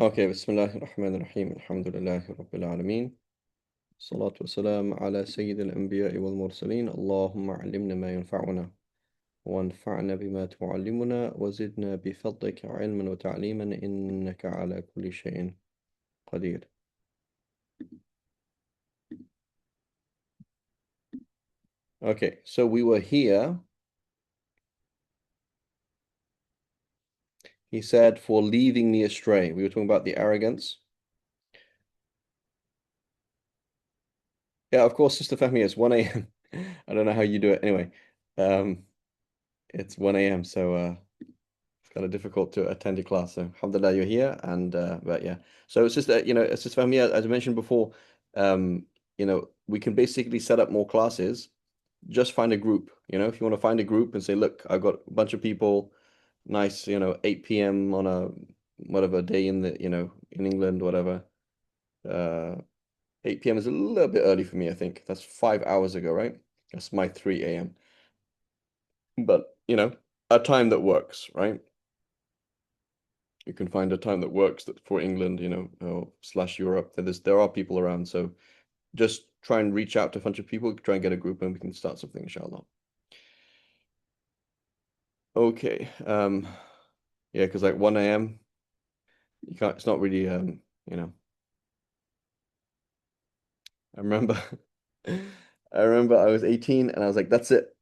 Okay, Bismillah ar-Rahman ar-Rahim. Alhamdulillahi Rabbil Alameen. Salatu wassalam ala Sayyid al-Anbiya wal Mursaleen. Allahumma alimna ma yanfa'una wa anfa'na bima tu'allimuna wa zidna bi fadlika ilman wa ta'liman innaka ala kulli shay'in qadir. Okay, so we were here. He said, for leading me astray. We were talking about the arrogance. Yeah, of course, Sister Fahmi, it's 1 a.m. I don't know how you do it. Anyway, um, it's 1 a.m. So it's kind of difficult to attend a class. So alhamdulillah, you're here. And but yeah. So it's just it's just Fahmi, as I mentioned before, um, we can basically set up more classes. Just find a group. If you want to find a group and say, look, I've got a bunch of people, nice, 8 p.m. on a whatever day in in England, whatever. Uh, 8 p.m. is a little bit early for me, I think. That's 5 hours ago, right? That's my 3 a.m. But, a time that works, right? You can find a time that works that for England, or slash Europe. There are people around. So just try and reach out to a bunch of people, try and get a group and we can start something, inshallah. Okay. Yeah, because like 1 a.m. you can't, it's not really you know. I remember I remember I was 18 and I was like, that's it.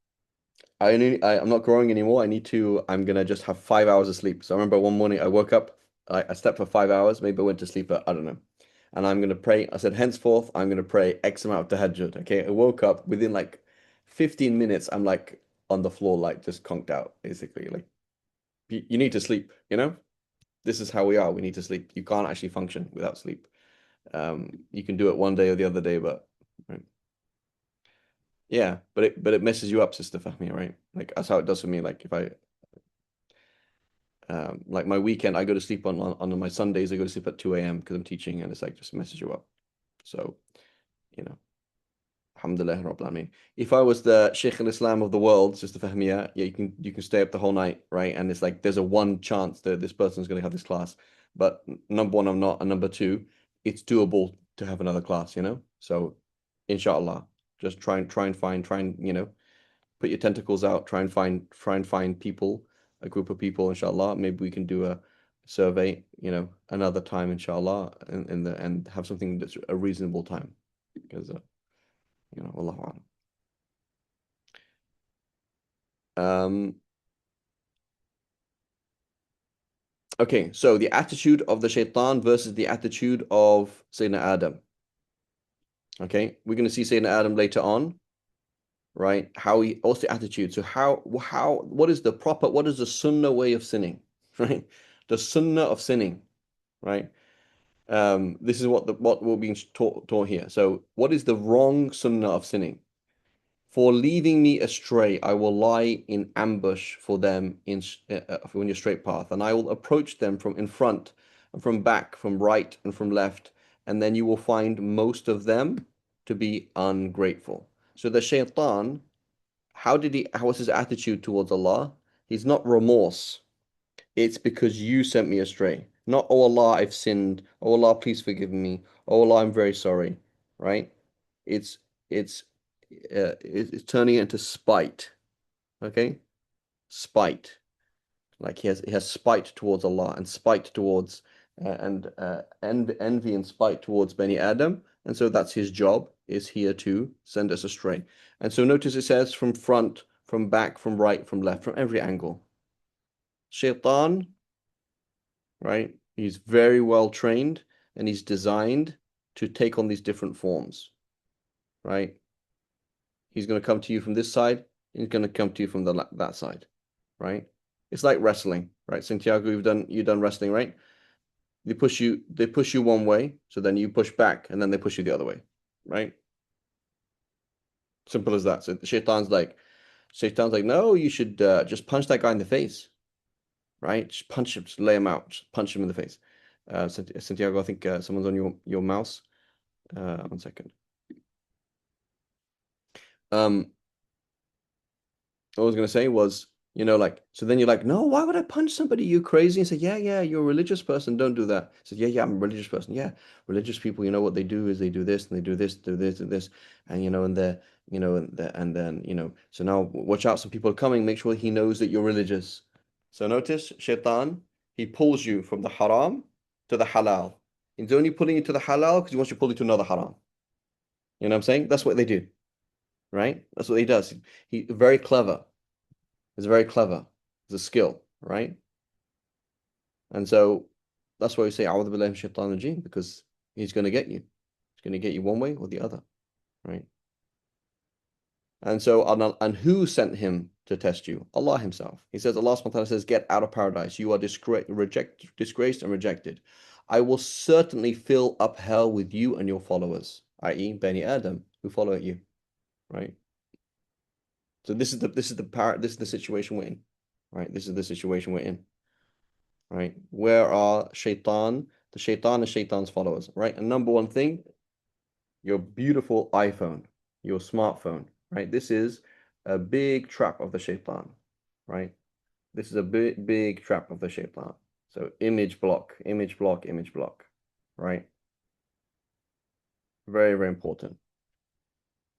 I'm not growing anymore. I'm gonna just have 5 hours of sleep. So I remember one morning I woke up, I slept for 5 hours, maybe I went to sleep at, I don't know. And I'm gonna pray. I said, henceforth, I'm gonna pray X amount of tahajjud. Okay. I woke up within like 15 minutes, I'm like on the floor, like just conked out, basically. Like you need to sleep, This is how we are. We need to sleep. You can't actually function without sleep. You can do it one day or the other day, but right. Yeah, but it messes you up, Sister Fahmi, right? Like that's how it does for me. Like if I like my weekend, I go to sleep on my Sundays. I go to sleep at 2 a.m. because I'm teaching, and it's like just messes you up. So you know, alhamdulillah, Rabbil Alameen. If I was the Sheikh al-Islam of the world, Sister Fahmiya, yeah, you can stay up the whole night, right? And it's like there's a one chance that this person's going to have this class, but number one, I'm not, and number two, it's doable to have another class, So, inshallah, just try and put your tentacles out, try and find people, a group of people, inshallah. Maybe we can do a survey, another time, inshallah, and have something that's a reasonable time. Because Wallahu a'lam. Um, okay, so the attitude of the shaitan versus the attitude of Sayyidina Adam. Okay, we're going to see Sayyidina Adam later on, right? What's the attitude? So what is the sunnah way of sinning, right? The sunnah of sinning, right? This is what we're being taught here. So, what is the wrong sunnah of sinning? For leading me astray, I will lie in ambush for them in your straight path, and I will approach them from in front and from back, from right and from left, and then you will find most of them to be ungrateful. So the shaitan, how was his attitude towards Allah? He's not remorse. It's because you sent me astray. Not, oh Allah, I've sinned. Oh Allah, please forgive me. Oh Allah, I'm very sorry. Right? It's it's it's turning it into spite. Okay? Spite. Like he has spite towards Allah and spite towards envy and spite towards Bani Adam. And so that's his job, is here to send us astray. And so notice it says from front, from back, from right, from left, from every angle. Shaitan, right? He's very well trained and he's designed to take on these different forms, right? He's going to come to you from this side, he's going to come to you from that side, right? It's like wrestling, right? Santiago, you've done wrestling, right? They push you one way, so then you push back, and then they push you the other way, right? Simple as that. So the Shaitan's like, no, you should just punch that guy in the face, right? Just punch him, just lay him out, just punch him in the face. Santiago, I think someone's on your mouse. 1 second. Um, what I was going to say was Like, so then you're like, no, why would I punch somebody? You crazy? And say, yeah, you're a religious person. Don't do that. So yeah, I'm a religious person. Yeah, religious people, what they do is they do this and they do this, do this, do this, and and they're, and then, so now watch out. Some people are coming. Make sure he knows that you're religious. So notice, shaitan, he pulls you from the haram to the halal. He's only pulling you to the halal because he wants you to pull you to another haram. You know what I'm saying? That's what they do, right? That's what he does. He very clever. It's very clever. It's a skill, right? And so that's why we say A'udhu billahi minash shaitanir rajim, because he's going to get you. He's going to get you one way or the other, right? And so, and who sent him to test you? Allah himself. He says, Allah subhanahu wa ta'ala says, get out of paradise. You are disgraced and rejected. I will certainly fill up hell with you and your followers, i.e. Bani Adam, who follow you, right? So this is the situation we're in, right? This is the situation we're in, right? Where are the shaitan and shaitan's followers, right? And number one thing, your beautiful iPhone, your smartphone, right? This is a big trap of the shaitan, right? This is a big trap of the shaitan. So image block, image block, image block, right? Very, very important.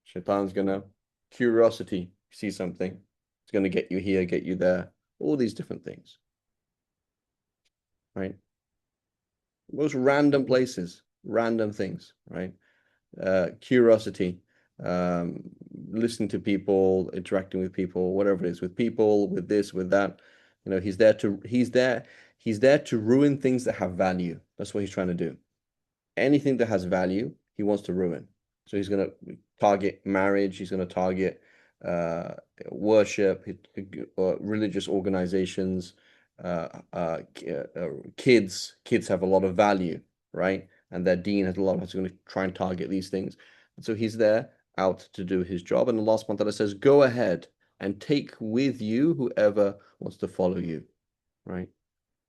Shaitan's gonna curiosity, see something, it's gonna get you here, get you there, all these different things, right? Most random places, random things, right? Curiosity, listening to people, interacting with people, whatever it is, with people, with this, with that. He's there to ruin things that have value. That's what he's trying to do. Anything that has value, he wants to ruin. So he's going to target marriage. He's going to target uh, worship, religious organizations, uh, uh, kids. Kids have a lot of value, right? And their deen has a lot of. He's going to try and target these things. And so he's there out to do his job. And Allah subhanahu wa ta'ala says, go ahead and take with you whoever wants to follow you, right?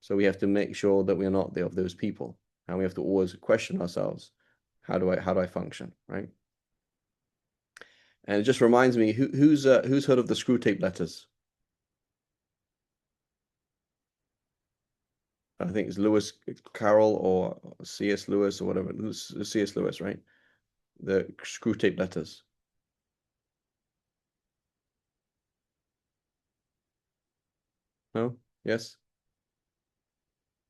So we have to make sure that we are not of those people. And we have to always question ourselves, how do I function, right? And it just reminds me, who's heard of the screw tape letters? I think it's Lewis Carroll or C.S. Lewis or whatever. C.S. Lewis, right? The screw tape letters. No? Yes?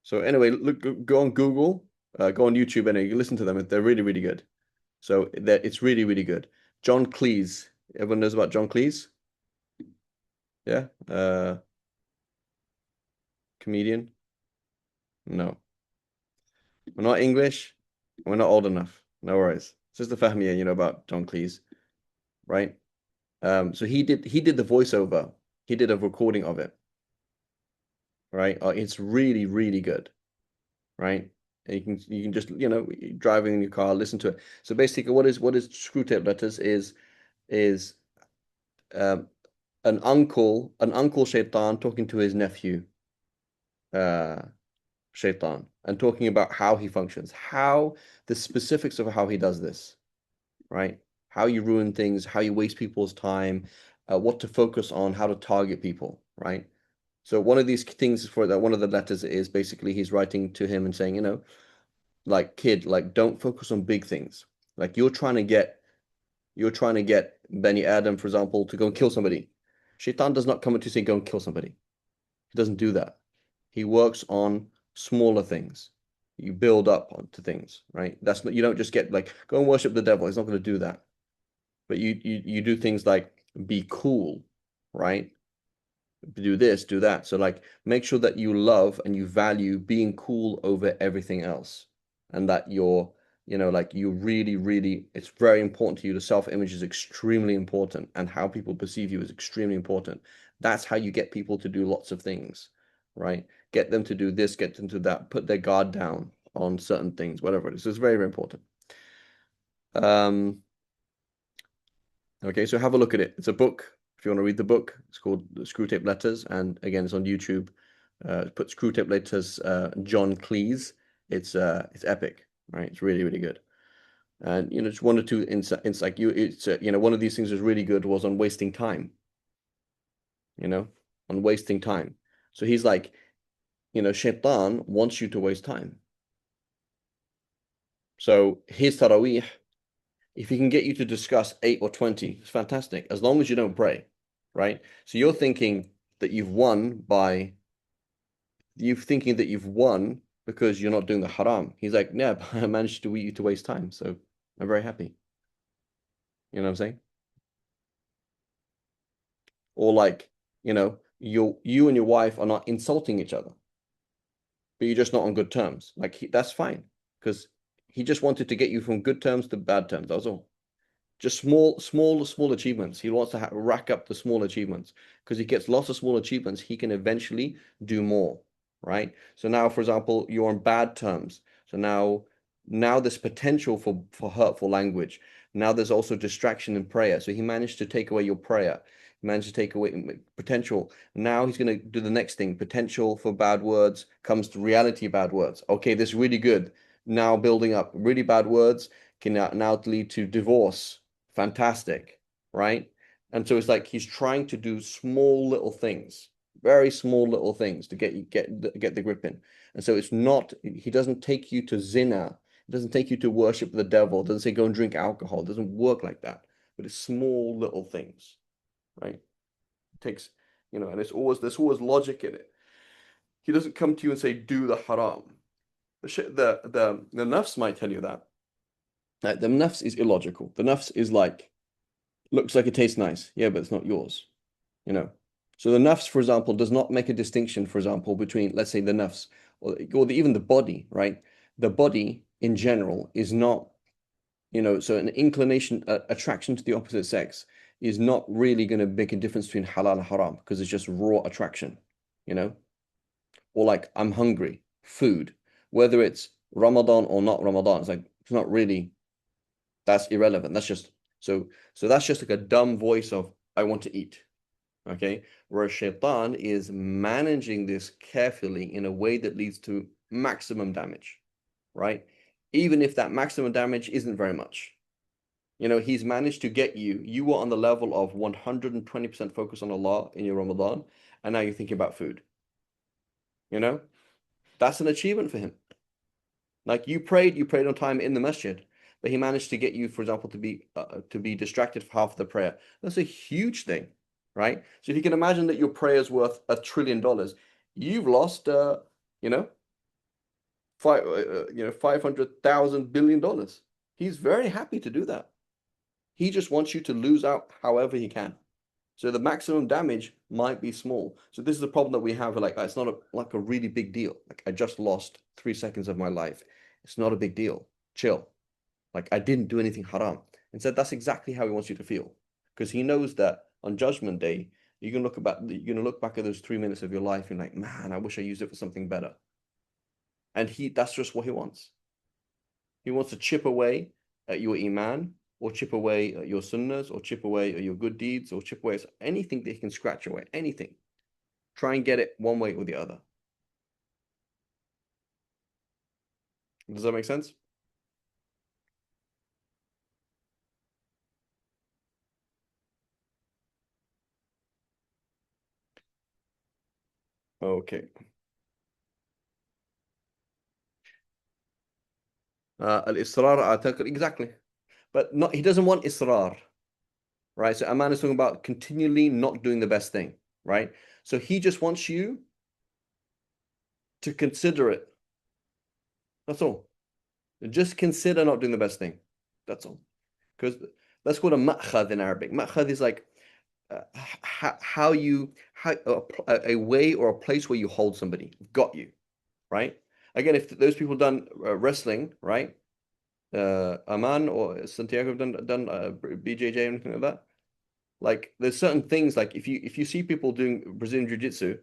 So anyway, look, go on Google, go on YouTube, and you listen to them. They're really, really good. So it's really, really good. John Cleese. Everyone knows about John Cleese? Yeah? Comedian? No. We're not English. We're not old enough. No worries. It's just the Fahmiya, about John Cleese, right? So he did the voiceover. He did a recording of it, right? It's really, really good, right? And you can just, driving in your car, listen to it. So basically, what is screw tape letters is um, an uncle Shaitan talking to his nephew uh Shaitan and talking about how he functions, how the specifics of how he does this, right? How you ruin things, how you waste people's time, what to focus on, how to target people, right? So one of these things for that, one of the letters is basically he's writing to him and saying, like kid, like don't focus on big things. Like you're trying to get Bani Adam, for example, to go and kill somebody. Shaitan does not come to say go and kill somebody. He doesn't do that. He works on smaller things. You build up onto things, right? That's not, you don't just get like go and worship the devil. He's not going to do that. But you do things like be cool, right? Do this, do that. So like make sure that you love and you value being cool over everything else. And that like you really, really, it's very important to you. The self-image is extremely important, and how people perceive you is extremely important. That's how you get people to do lots of things, right? Get them to do this, get them to that, put their guard down on certain things, whatever it is. So it's very, very important. Okay, so have a look at it. It's a book. If you want to read the book, it's called The Screw Tape Letters, and again, it's on YouTube. Put Screw Tape Letters, John Cleese. It's epic, right? It's really, really good. And just one or two insights. Like it's one of these things was really good was on wasting time. You know, on wasting time. So he's like, Shaitan wants you to waste time. So his Taraweeh, if he can get you to discuss 8 or 20, it's fantastic, as long as you don't pray, right? So you're thinking that you've won because you're not doing the haram. He's like, yeah, I managed to get you to waste time, so I'm very happy. You know what I'm saying? Or like, you and your wife are not insulting each other, but you're just not on good terms. Like that's fine because he just wanted to get you from good terms to bad terms. That was all. Just small achievements. He wants to rack up the small achievements because he gets lots of small achievements. He can eventually do more, right? So now, for example, you're on bad terms. So now there's potential for hurtful language. Now there's also distraction in prayer. So he managed to take away your prayer. He managed to take away potential. Now he's going to do the next thing. Potential for bad words comes to reality bad words. Okay, this is really good. Now building up really bad words can now lead to divorce. Fantastic, right? And so it's like he's trying to do small little things, very small little things to get the grip in. And so it's not, he doesn't take you to zina, it doesn't take you to worship the devil, it doesn't say go and drink alcohol, it doesn't work like that. But it's small little things, right? It takes, and there's always logic in it. He doesn't come to you and say do the haram. The nafs might tell you that. The nafs is illogical. The nafs is like, looks like it tastes nice. Yeah, but it's not yours, you know. So the nafs, for example, does not make a distinction, for example, between, let's say, the nafs even the body, right? The body in general is not, so an inclination, attraction to the opposite sex is not really going to make a difference between halal and haram because it's just raw attraction, you know? Or like, I'm hungry, food, whether it's Ramadan or not Ramadan, it's like, it's not really, that's irrelevant. So that's just like a dumb voice of I want to eat. Okay. Whereas shaitan is managing this carefully in a way that leads to maximum damage, right? Even if that maximum damage isn't very much. He's managed to get you were on the level of 120% focus on Allah in your Ramadan, and now you're thinking about food. That's an achievement for him. Like you prayed on time in the masjid, but he managed to get you, for example, to be distracted for half the prayer. That's a huge thing, right? So if you can imagine that your prayer is worth $1 trillion, you've lost, you know, 500,000 billion dollars. He's very happy to do that. He just wants you to lose out however he can. So the maximum damage might be small. So this is the problem that we have. Like it's not like a really big deal. Like I just lost 3 seconds of my life. It's not a big deal. Chill. Like I didn't do anything haram. Instead, that's exactly how he wants you to feel, because he knows that on Judgment Day you're gonna look back at those 3 minutes of your life and like, man, I wish I used it for something better. And that's just what he wants. He wants to chip away at your iman, or chip away at your sunnahs, or chip away at your good deeds, or chip away at anything that he can scratch away. Anything. Try and get it one way or the other. Does that make sense? Okay. Al-Israr, exactly. But not, he doesn't want Israr, right? So Aman is talking about continually not doing the best thing, right? So he just wants you to consider it. That's all. Just consider not doing the best thing. That's all. Because that's called a ma'khad in Arabic. Ma'khad is like how a way or a place where you hold somebody. Got you, right? Again, if those people done wrestling, right? Aman or Santiago have done BJJ or anything like that. Like there's certain things like if you see people doing Brazilian Jiu-Jitsu,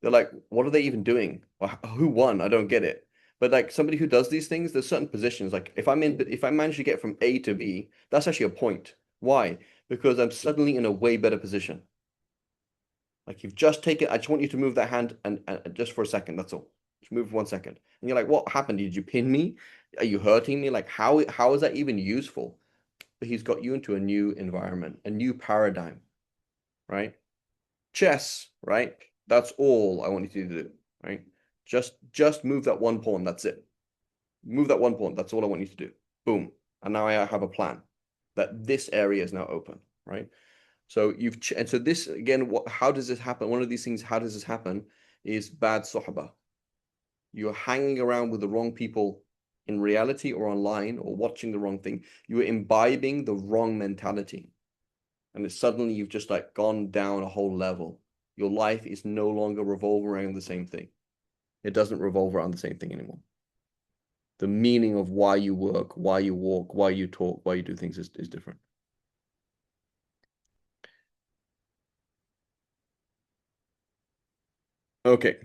they're like, what are they even doing? Or who won? I don't get it. But like somebody who does these things, there's certain positions. Like if I manage to get from A to B, that's actually a point. Why? Because I'm suddenly in a way better position. Like you've just taken, I just want you to move that hand and just for a second, that's all. Just move 1 second. And you're like, what happened? Did you pin me? Are you hurting me? Like how is that even useful? But he's got you into a new environment, a new paradigm, right? chess, right? That's all I want you to do, right? Just move that one pawn. That's it. Move that one pawn. That's all I want you to do. Boom. And now I have a plan that this area is now open, right? So and so this again, how does this happen? One of these things, how does this happen? Is bad sohbah. You're hanging around with the wrong people in reality or online or watching the wrong thing. You're imbibing the wrong mentality. And it's suddenly you've just like gone down a whole level. Your life is no longer revolving around the same thing. It doesn't revolve around the same thing anymore. The meaning of why you work, why you walk, why you talk, why you do things is different. Okay.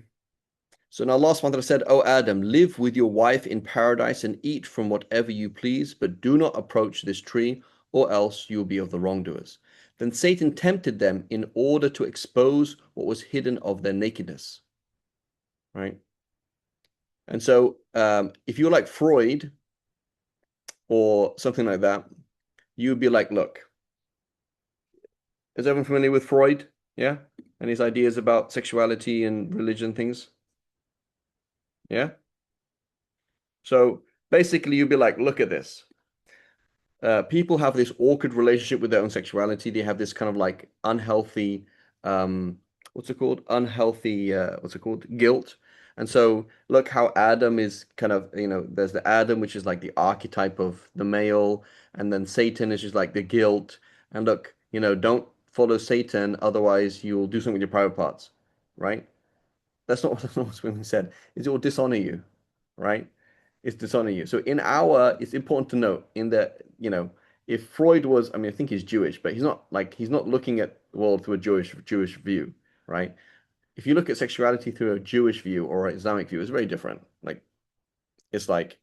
So now Allah subhanahu said, O Adam, live with your wife in paradise and eat from whatever you please, but do not approach this tree, or else you will be of the wrongdoers. Then Satan tempted them in order to expose what was hidden of their nakedness. Right? And so if you're like Freud or something like that, you'd be like, look, is everyone familiar with Freud? Yeah? And his ideas about sexuality and religion things? Yeah? So basically, you'd be like, look at this. People have this awkward relationship with their own sexuality. They have this kind of like unhealthy, what's it called? Unhealthy, what's it called? Guilt. And so look how Adam is kind of, there's the Adam, which is like the archetype of the male, and then Satan is just like the guilt. And look, don't follow Satan, otherwise you'll do something with your private parts, right? That's not what's being said. It will dishonor you, right? It's dishonor you. So it's important to note in that, if Freud was, I mean, I think he's Jewish, but he's not looking at the world through a Jewish view, right? If you look at sexuality through a Jewish view or an Islamic view, it's very different. It's like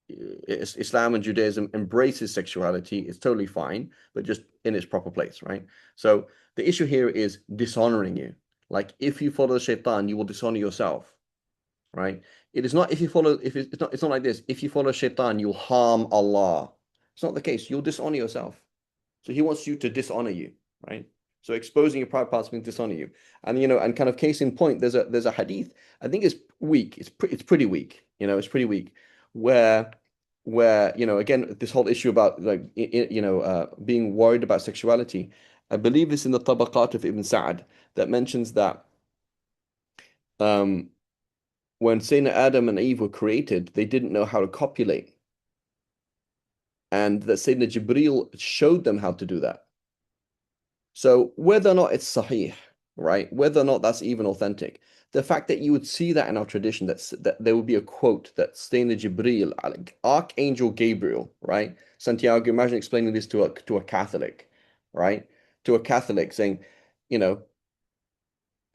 Islam and Judaism embraces sexuality. It's totally fine, but just in its proper place, right? So the issue here is dishonoring you. Like if you follow the shaitan, you will dishonor yourself, right? It is not if you follow if it's not like this. If you follow shaitan, you'll harm Allah. It's not the case. You'll dishonor yourself. So he wants you to dishonor you, right? So exposing your private parts means dishonor you. And and kind of case in point, there's a hadith. I think it's weak. It's pretty weak. It's pretty weak. Where again this whole issue about like being worried about sexuality. I believe this in the Tabaqat of Ibn Sa'ad that mentions that um, when Sayyidina Adam and Eve were created, they didn't know how to copulate. And that Sayyidina Jibreel showed them how to do that. So whether or not it's sahih, right? Whether or not that's even authentic, the fact that you would see that in our tradition, that there would be a quote that Sayyidina Jibreel, Archangel Gabriel, right? Santiago, imagine explaining this to a Catholic, right? To a Catholic saying, you know,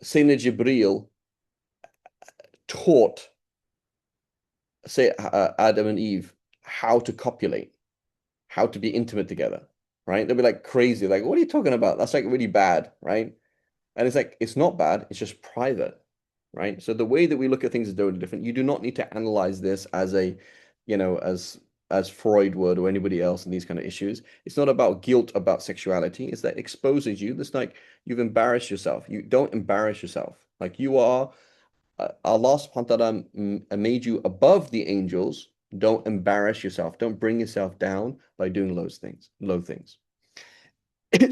Sayyidina Jibreel taught, say, Adam and Eve how to copulate, how to be intimate together, right? They'll be like crazy, like, what are you talking about? That's like really bad, right? And it's like, it's not bad, it's just private, right? So the way that we look at things is totally different. You do not need to analyze this as as Freud would or anybody else in these kind of issues. It's not about guilt about sexuality. It's that exposes you. It's like you've embarrassed yourself. You don't embarrass yourself. Like you are, Allah subhanahu wa ta'ala made you above the angels. Don't embarrass yourself. Don't bring yourself down by doing low things.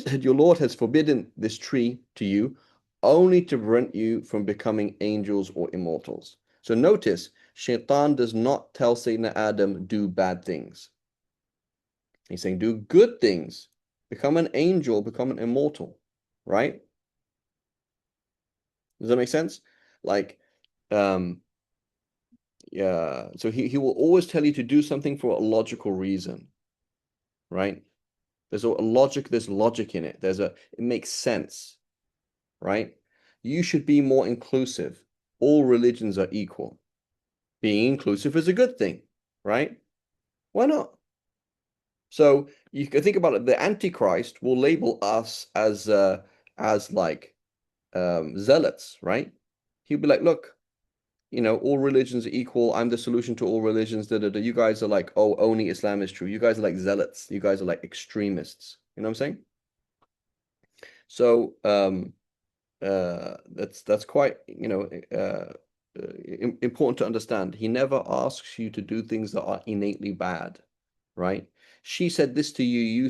Your Lord has forbidden this tree to you only to prevent you from becoming angels or immortals. So notice, Shaitan does not tell Sayyidina Adam, do bad things. He's saying, do good things. Become an angel, become an immortal, right? Does that make sense? Like, yeah. So he will always tell you to do something for a logical reason, right? There's logic in it. It makes sense, right? You should be more inclusive. All religions are equal. Being inclusive is a good thing, right? Why not? So you can think about it. The Antichrist will label us as like zealots, right? He'll be like, look, all religions are equal. I'm the solution to all religions. Da, da, da. You guys are like, oh, only Islam is true. You guys are like zealots. You guys are like extremists. You know what I'm saying? So that's quite, important to understand. He never asks you to do things that are innately bad, right? She said this to you,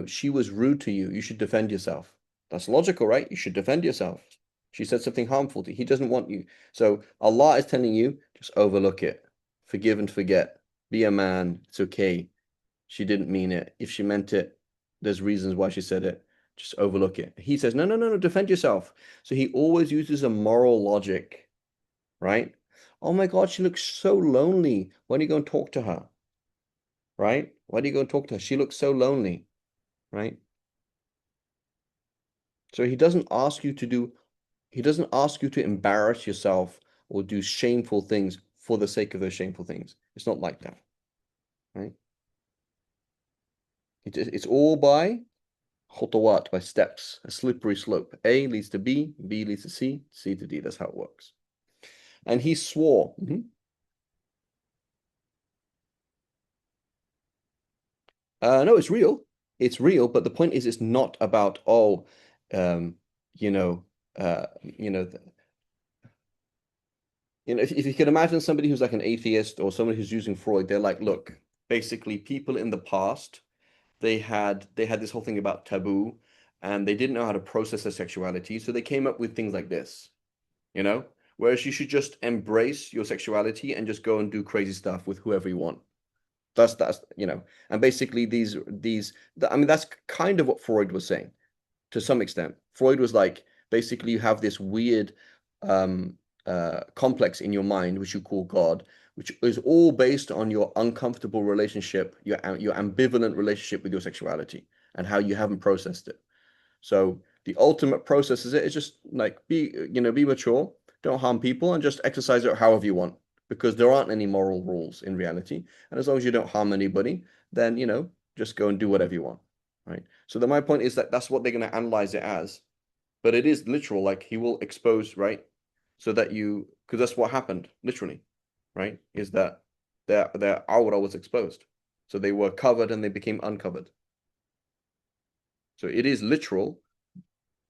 she was rude to you. You should defend yourself. That's logical, right? You should defend yourself. She said something harmful to you. He doesn't want you. So Allah is telling you, just overlook it. Forgive and forget. Be a man. It's okay. She didn't mean it. If she meant it, there's reasons why she said it. Just overlook it. He says, no, no, no, no, defend yourself. So he always uses a moral logic, right? Oh my God, she looks so lonely. Why don't you go and talk to her? Right? Why do you go and talk to her? She looks so lonely, right? So he doesn't ask you to embarrass yourself or do shameful things for the sake of those shameful things. It's not like that, right? It's all by khutawat, by steps, a slippery slope. A leads to B, B leads to C, C to D. That's how it works. And he swore. No, it's real. It's real, but the point is, it's not about, um, you know, uh, you know, if you can imagine somebody who's like an atheist or somebody who's using Freud, they're like, look, basically, people in the past, they had this whole thing about taboo, and they didn't know how to process their sexuality, so they came up with things like this, you know? Whereas you should just embrace your sexuality and just go and do crazy stuff with whoever you want. That's and basically I mean, that's kind of what Freud was saying to some extent. Freud was like, basically, you have this weird um, complex in your mind, which you call God, which is all based on your uncomfortable relationship, your ambivalent relationship with your sexuality, and how you haven't processed it. So the ultimate process is just like be mature, don't harm people, and just exercise it however you want, because there aren't any moral rules in reality. And as long as you don't harm anybody, then just go and do whatever you want, right? So my point is that that's what they're going to analyze it as, but it is literal. Like he will expose, right? So that because that's what happened, literally, right? Is that their aura was exposed, so they were covered and they became uncovered. So it is literal,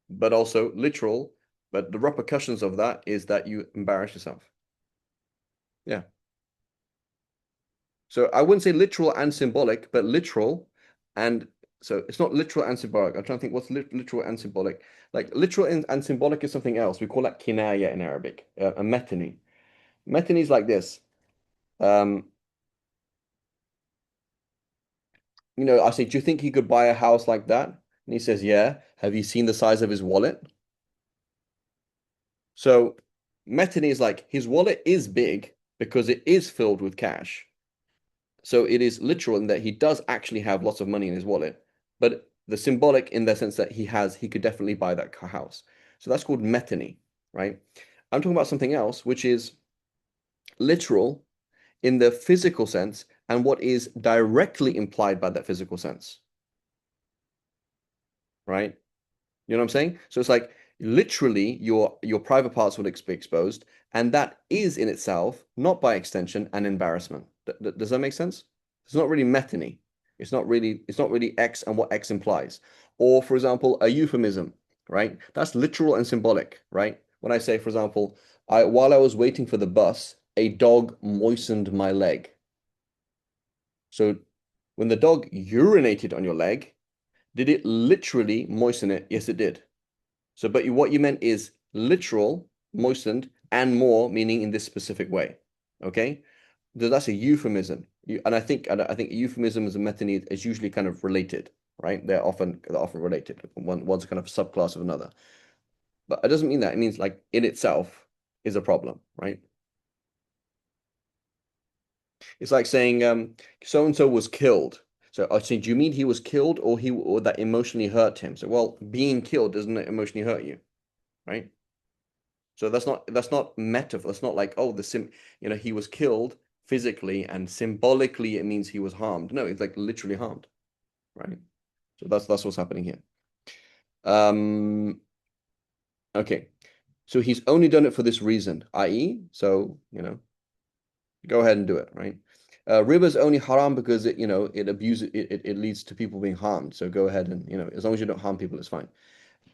but also literal. But the repercussions of that is that you embarrass yourself. Yeah. So I wouldn't say literal and symbolic, but literal and so it's not literal and symbolic. I'm trying to think what's literal and symbolic. Like literal and symbolic is something else. We call that kinaya in Arabic, a metany. Metany is like this. Um, I say, do you think he could buy a house like that? And he says, yeah. Have you seen the size of his wallet? So metany is like his wallet is big because it is filled with cash. So it is literal in that he does actually have lots of money in his wallet, but the symbolic in the sense that he could definitely buy that house. So that's called metany, right? I'm talking about something else, which is literal in the physical sense and what is directly implied by that physical sense, right? You know what I'm saying? So it's like literally your private parts would be exposed, and that is in itself, not by extension, an embarrassment. Does that make sense? It's not really metany. It's not really X and what X implies. Or for example, a euphemism, right? That's literal and symbolic, right? When I say, for example, while I was waiting for the bus, a dog moistened my leg. So when the dog urinated on your leg, did it literally moisten it? Yes, it did. So, but what you meant is literal, moistened, and more, meaning in this specific way. Okay? So that's a euphemism. And I think euphemism and metony is usually kind of related, right? They're often related. One's a kind of subclass of another. But it doesn't mean that. It means like in itself is a problem, right? It's like saying so and so was killed. So I say, do you mean he was killed or that emotionally hurt him? So well, being killed doesn't it emotionally hurt you, right? So that's not metaphor. That's not like, oh, he was killed physically and symbolically it means he was harmed. No, it's like literally harmed, right? So that's what's happening here. Um, okay. So he's only done it for this reason, i.e., go ahead and do it, right? Riba is only haram because it abuses it leads to people being harmed. So go ahead and as long as you don't harm people, it's fine.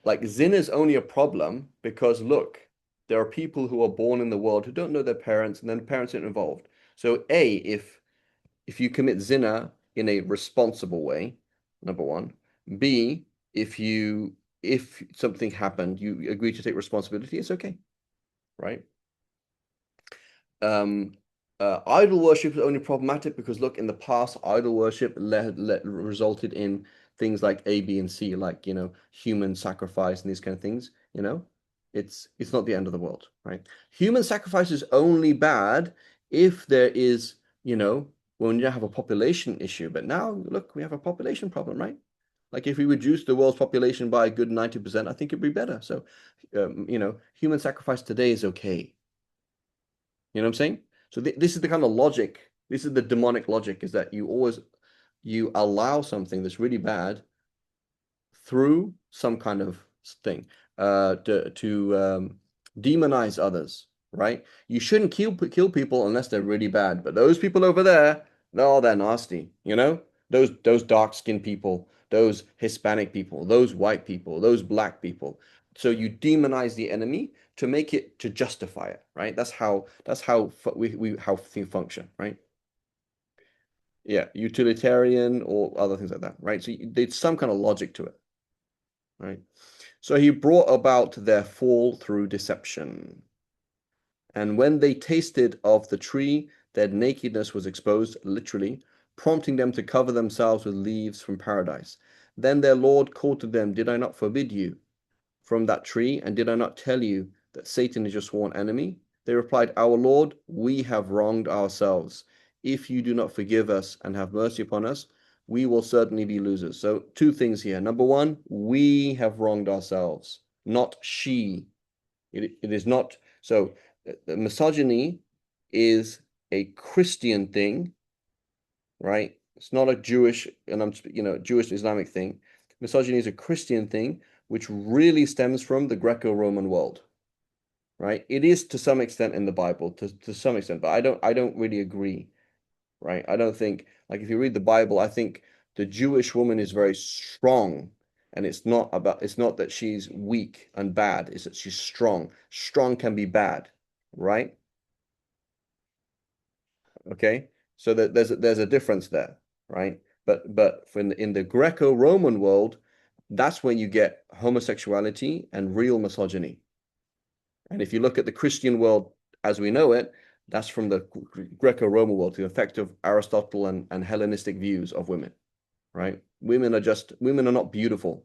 Like zina is only a problem because look, there are people who are born in the world who don't know their parents, and then the parents are involved. So A, if you commit zina in a responsible way, number one. B, if something happened, you agree to take responsibility, it's okay, right? Um, idol worship is only problematic because look, in the past, idol worship resulted in things like A, B, and C, like human sacrifice and these kind of things. It's not the end of the world, right? Human sacrifice is only bad if there is, when you have a population issue. But now, look, we have a population problem, right? Like if we reduce the world's population by a good 90%, I think it'd be better. So, human sacrifice today is okay. You know what I'm saying? So this is the kind of logic. This is the demonic logic, is that you allow something that's really bad through some kind of thing to demonize others, right? You shouldn't kill people unless they're really bad. But those people over there, no, they're nasty. Those dark-skinned people, those Hispanic people, those white people, those black people. So you demonize the enemy to make it to justify it, right? That's how we function, right? Yeah, utilitarian or other things like that, right? So there's some kind of logic to it, right? So he brought about their fall through deception. And when they tasted of the tree, their nakedness was exposed, literally, prompting them to cover themselves with leaves from paradise. Then their Lord called to them, did I not forbid you from that tree? And did I not tell you that Satan is your sworn enemy? They replied, our Lord, we have wronged ourselves. If you do not forgive us and have mercy upon us, we will certainly be losers. So, two things here. Number one, we have wronged ourselves, not she. It is not. So, misogyny is a Christian thing, right? It's not a Jewish, and Jewish Islamic thing. Misogyny is a Christian thing, which really stems from the Greco-Roman world, right? It is to some extent in the Bible, to some extent, but I don't really agree, right? I don't think, like, if you read the Bible, I think the Jewish woman is very strong, and it's not that she's weak and bad, it's that she's strong. Strong can be bad, right? Okay, so that there's a difference there, right? But in the Greco-Roman world, that's when you get homosexuality and real misogyny. And if you look at the Christian world as we know it, that's from the Greco-Roman world, the effect of Aristotle and Hellenistic views of women, right? Women are not beautiful,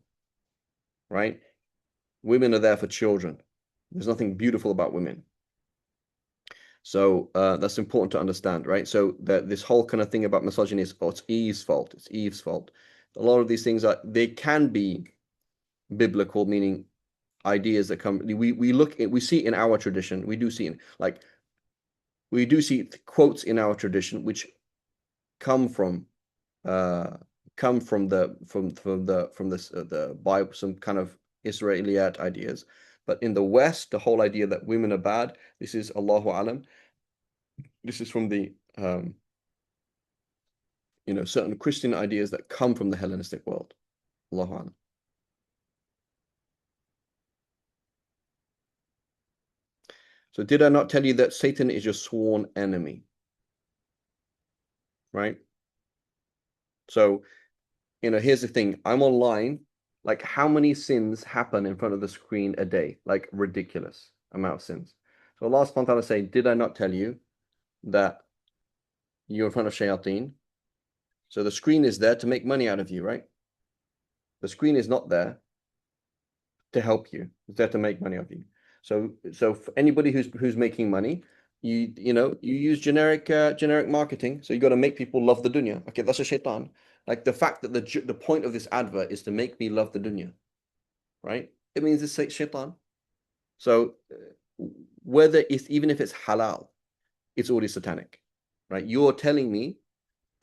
right? Women are there for children. There's nothing beautiful about women. So that's important to understand, right? So that this whole kind of thing about misogyny is, oh, it's Eve's fault. It's Eve's fault. A lot of these things they can be biblical, meaning ideas that come. We see in our tradition. We do see quotes in our tradition which come from uh the Bible, some kind of Israelite ideas. But in the West, the whole idea that women are bad, this is Allahu Alam. This is from the certain Christian ideas that come from the Hellenistic world. Allahu Alam. So did I not tell you that Satan is your sworn enemy? Right? So, here's the thing. I'm online. Like, how many sins happen in front of the screen a day? Like, ridiculous amount of sins. So Allah subhanahu wa ta'ala saying, did I not tell you that you're in front of shayateen? So the screen is there to make money out of you, right? The screen is not there to help you. It's there to make money of you. So for anybody who's making money, you use generic marketing. So you got to make people love the dunya. Okay, that's a shaitan. Like the fact that the point of this advert is to make me love the dunya, right? It means it's shaitan. So whether it's even if it's halal, it's already satanic, right? You're telling me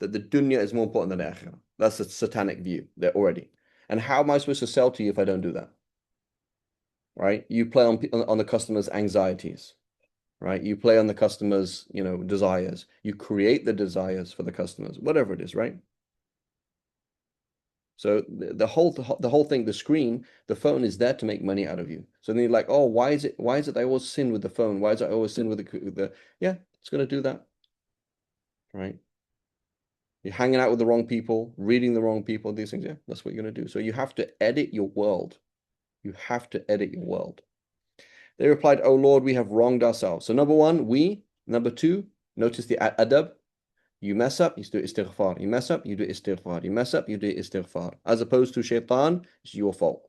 that the dunya is more important than the akhirah. That's a satanic view there already. And how am I supposed to sell to you if I don't do that? Right? You play on the customer's anxieties, right? You play on the customer's, desires. You create the desires for the customers, whatever it is, right? So the whole thing, the screen, the phone is there to make money out of you. So then you're like, oh, why is it I always sin with the phone? Why is it I always sin with the yeah, it's gonna do that, right? You're hanging out with the wrong people, reading the wrong people, these things, yeah, that's what you're gonna do. So you have to edit your world. You have to edit your world. They replied, oh Lord, we have wronged ourselves. So number one, we. Number two, notice the adab. You mess up, you do istighfar. You mess up, you do istighfar. You mess up, you do istighfar. As opposed to shaitan, it's your fault,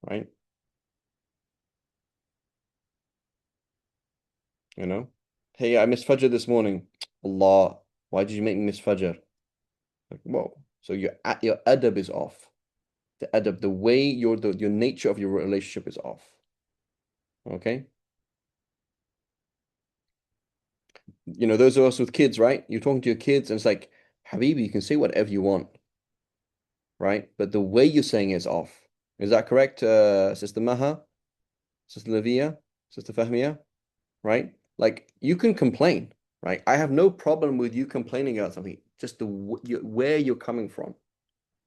right? You know? Hey, I missed Fajr this morning. Allah, why did you make me miss Fajr? Like, whoa. So your adab is off. The adab, the way your nature of your relationship is off. Okay? You know, those of us with kids, right? You're talking to your kids and it's like, Habibi, you can say whatever you want, right? But the way you're saying it is off. Is that correct, Sister Maha, Sister Lavia, Sister Fahmiya, right? Like you can complain, right? I have no problem with you complaining about something. Just where you're coming from,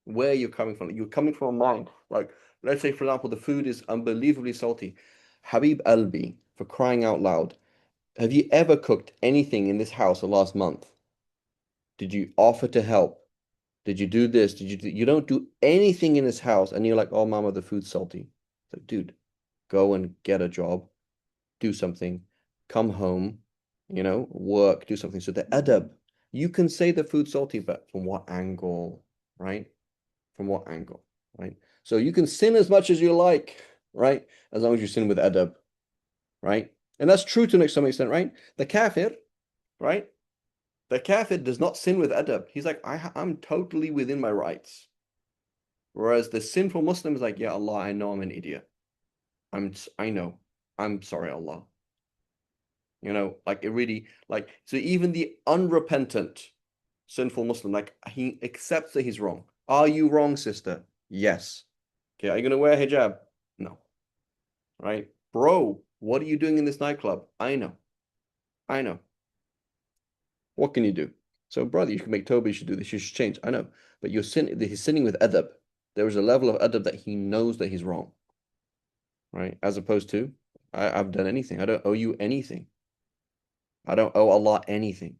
where you're coming from. You're coming from a mind. Like let's say, for example, the food is unbelievably salty. Habib Albi, for crying out loud, have you ever cooked anything in this house the last month? Did you offer to help? Did you do this? You don't do anything in this house and you're like, oh, mama, the food's salty. It's like, dude, go and get a job, do something, come home, work, do something. So the adab, you can say the food's salty, but from what angle, right? From what angle, right? So you can sin as much as you like, right? As long as you sin with adab, right? And that's true to some extent, right? The kafir, right? The kafir does not sin with adab. He's like, I'm totally within my rights. Whereas the sinful Muslim is like, yeah, Allah, I know I'm an idiot. I know. I'm sorry, Allah. Like it really, like, so even the unrepentant sinful Muslim, like he accepts that he's wrong. Are you wrong, sister? Yes. Okay, are you gonna wear hijab? No. Right? Bro, what are you doing in this nightclub? I know. I know. What can you do? So, brother, you can make Tawbah, you should do this, you should change. I know. But he's sinning with adab. There is a level of adab that he knows that he's wrong. Right? As opposed to, I've done anything. I don't owe you anything. I don't owe Allah anything.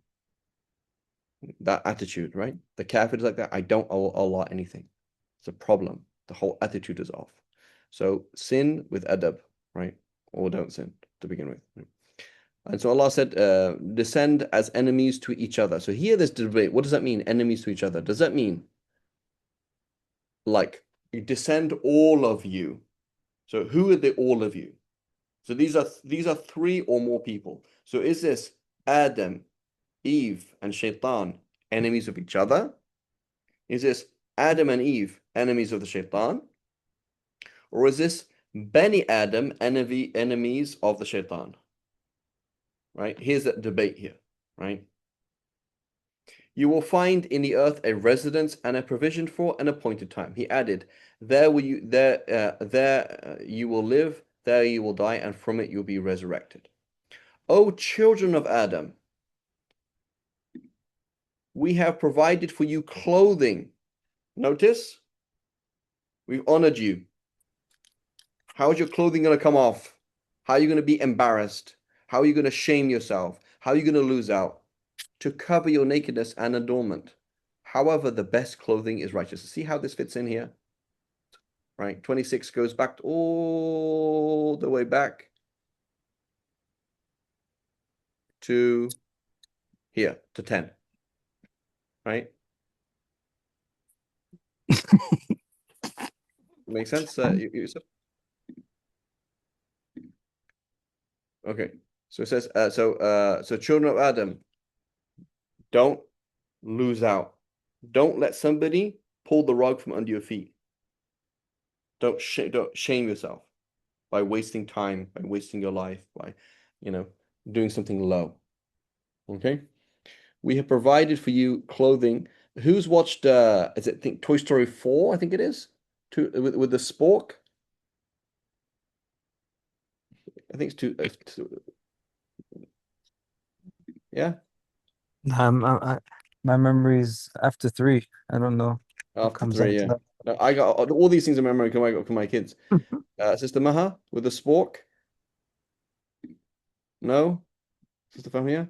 That attitude, right? The kafir is like that. I don't owe Allah anything. It's a problem. The whole attitude is off. So sin with adab, right? Or don't sin to begin with. Right? And so Allah said, descend as enemies to each other. So here there's debate. What does that mean, enemies to each other? Does that mean like you descend all of you? So who are the all of you? So these are three or more people. So is this Adam, Eve, and Shaitan enemies of each other? Is this Adam and Eve enemies of the Shaitan? Or is this Bani Adam enemies of the Shaitan? Right? Here's the debate here, right? You will find in the earth a residence and a provision for an appointed time. He added, there you will live, there you will die, and from it you'll be resurrected. O children of Adam, we have provided for you clothing. Notice, we've honored you. How is your clothing going to come off? How are you going to be embarrassed? How are you going to shame yourself? How are you going to lose out? To cover your nakedness and adornment. However, the best clothing is righteousness. See how this fits in here? Right? 26 goes back all the way back to here, to 10. Right? Make sense? Yusuf? Okay. So it says, so children of Adam, don't lose out. Don't let somebody pull the rug from under your feet. Don't shame yourself by wasting time, by wasting your life, by, doing something low. Okay? We have provided for you clothing. Who's watched is it think Toy Story 4, I think it is? With the spork? I think yeah. My memory's after three. I don't know. What After comes three, after yeah. that? No, I got all these things in memory. Can I got for my kids? Sister Maha with the spork? No? Sister Fahmia?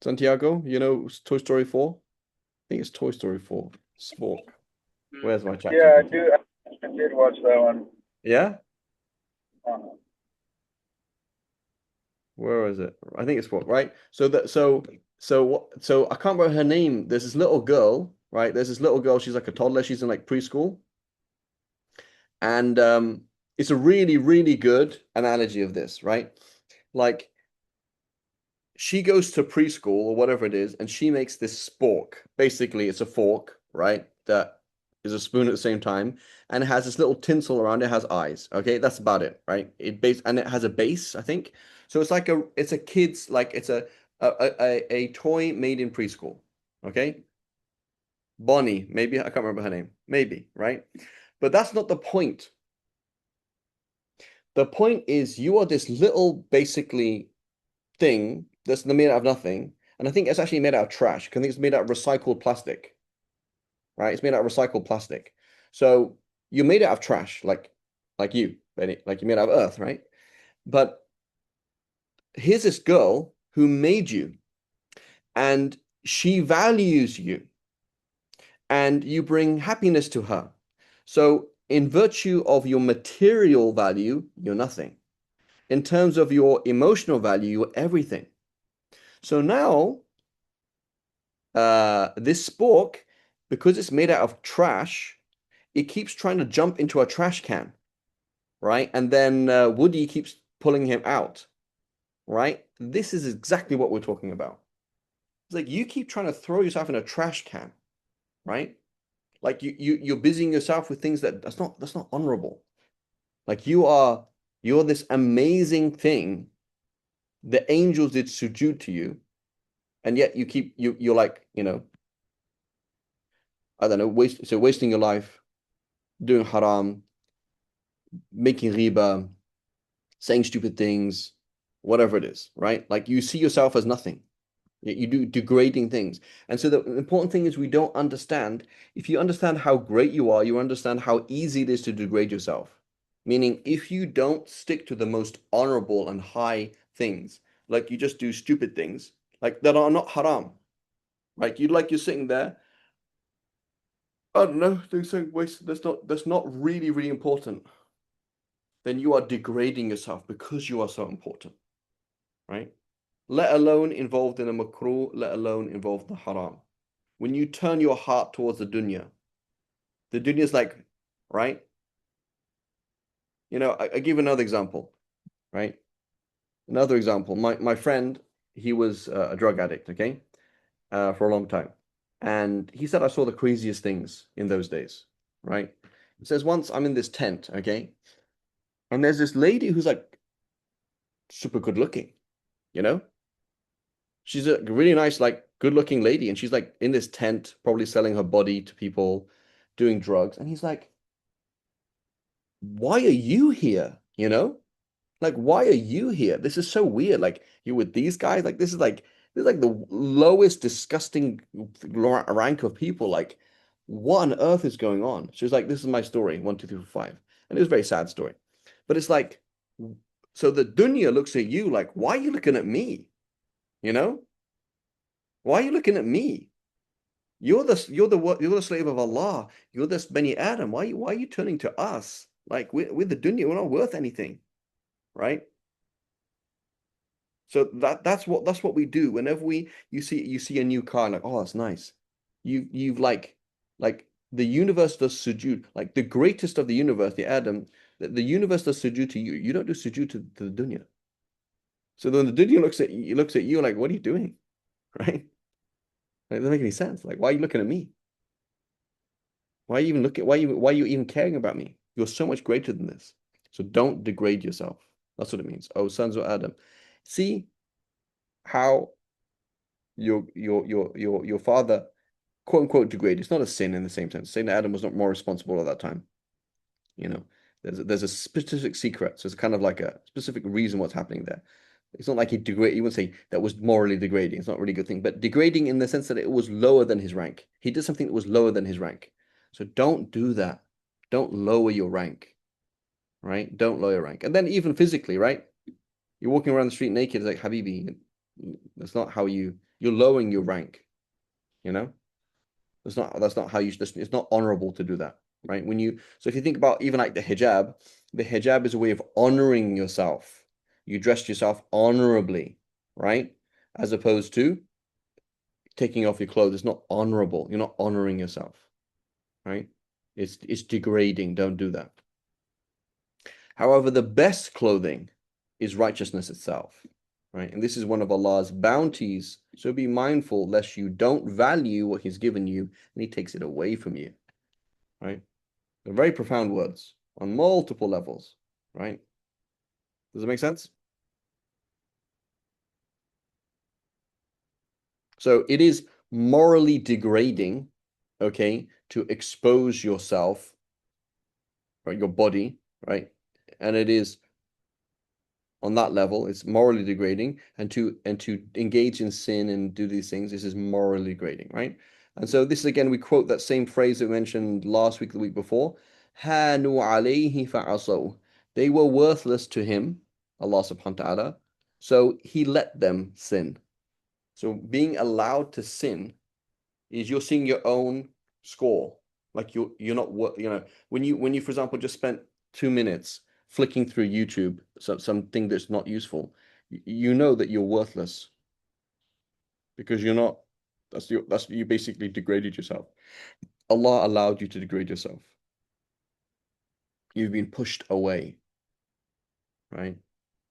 Santiago? You know Toy Story 4? I think it's Toy Story 4. Spork. Where's my chat Yeah, GPT? I did watch that one. Yeah? Uh, Where is it? I think it's what, right? So I can't remember her name. There's this little girl, right? There's this little girl, she's like a toddler, she's in like preschool. And it's a really, really good analogy of this, right? Like she goes to preschool or whatever it is, and she makes this spork. Basically, it's a fork, right? That is a spoon at the same time, and it has this little tinsel around it, has eyes. Okay, that's about it, right? And it has a base, I think. So it's a kid's like it's a toy made in preschool. Okay, Bonnie, maybe I can't remember her name, maybe, right? But that's not the point. The point is you are this little basically thing that's made out of nothing. And I think it's actually made out of trash. I think it's made out of recycled plastic, right? It's made out of recycled plastic. So you're made out of trash, like you, Benny, like you're made out of earth, right? But here's this girl who made you and she values you and you bring happiness to her. So in virtue of your material value, you're nothing. In terms of your emotional value, you're everything. So now this spork, because it's made out of trash, it keeps trying to jump into a trash can, right? And then Woody keeps pulling him out, right? This is exactly what we're talking about. It's like you keep trying to throw yourself in a trash can, right? Like you're busying yourself with things that's not honorable. Like you're this amazing thing. The angels did sujud to you, and yet you're like, I don't know, wasting your life doing haram, making riba, saying stupid things, whatever it is, right? Like you see yourself as nothing. You do degrading things. And so the important thing is we don't understand. If you understand how great you are, you understand how easy it is to degrade yourself. Meaning, if you don't stick to the most honorable and high things, like you just do stupid things, like that are not haram, right? You're sitting there, I don't know, doing something waste that's not really, really important. Then you are degrading yourself because you are so important, right? Let alone involved in a makruh, let alone involved in the haram. When you turn your heart towards the dunya is like, right? I give another example, right? Another example. My friend, he was a drug addict, okay, for a long time, and he said I saw the craziest things in those days, right? He says once I'm in this tent, okay, and there's this lady who's like super good looking, you know, she's a really nice, like good looking lady, and she's like in this tent, probably selling her body to people, doing drugs, and he's like, why are you here? Like, why are you here? This is so weird. Like, you're with these guys. Like, this is like the lowest disgusting rank of people. Like, what on earth is going on? She was like, this is my story, one, two, three, four, five. And it was a very sad story. But it's like, so the dunya looks at you like, why are you looking at me? You know? Why are you looking at me? You're the slave of Allah. You're this Bani Adam. Why are you turning to us? Like we're the dunya, we're not worth anything, right? So that's what we do. Whenever you see a new car, like, oh, that's nice. You've like the universe does sujud, like the greatest of the universe, the Adam, the universe does sujud to you. You don't do sujud to the dunya. So then the dunya looks at you like, what are you doing? Right? Like, it doesn't make any sense. Like, why are you looking at me? Why are you even looking? Why are you even caring about me? You're so much greater than this. So don't degrade yourself. That's what it means. Oh, sons of Adam. See how your father quote unquote degraded. It's not a sin in the same sense. Saying that Adam was not more responsible at that time. You know, there's a specific secret. So it's kind of like a specific reason what's happening there. It's not like he degraded. You wouldn't say that was morally degrading. It's not really a good thing, but degrading in the sense that it was lower than his rank. He did something that was lower than his rank. So don't do that. Don't lower your rank, right? Don't lower your rank. And then even physically, right? You're walking around the street naked, it's like Habibi. That's not how you're lowering your rank, you know? That's not how you it's not honorable to do that, right? So if you think about even like the hijab is a way of honoring yourself. You dress yourself honorably, right? As opposed to taking off your clothes. It's not honorable. You're not honoring yourself, right? It's degrading. Don't do that. However, the best clothing is righteousness itself, right? And this is one of Allah's bounties. So be mindful lest you don't value what He's given you and He takes it away from you, right? They're very profound words on multiple levels, right? Does it make sense? So it is morally degrading, okay, to expose yourself or your body, right? And it is on that level, it's morally degrading, and to engage in sin and do these things, this is morally degrading, right? And so this is again, we quote that same phrase that we mentioned last week, the week before. Hanu alayhi fa'asaw. They were worthless to him, Allah subhanahu wa ta'ala. So he let them sin. So being allowed to sin is you're seeing your own score. Like you're not when you for example just spent 2 minutes flicking through YouTube something that's not useful, you know that you're worthless because you're not. That's you basically degraded yourself. Allah allowed you to degrade yourself. You've been pushed away, right?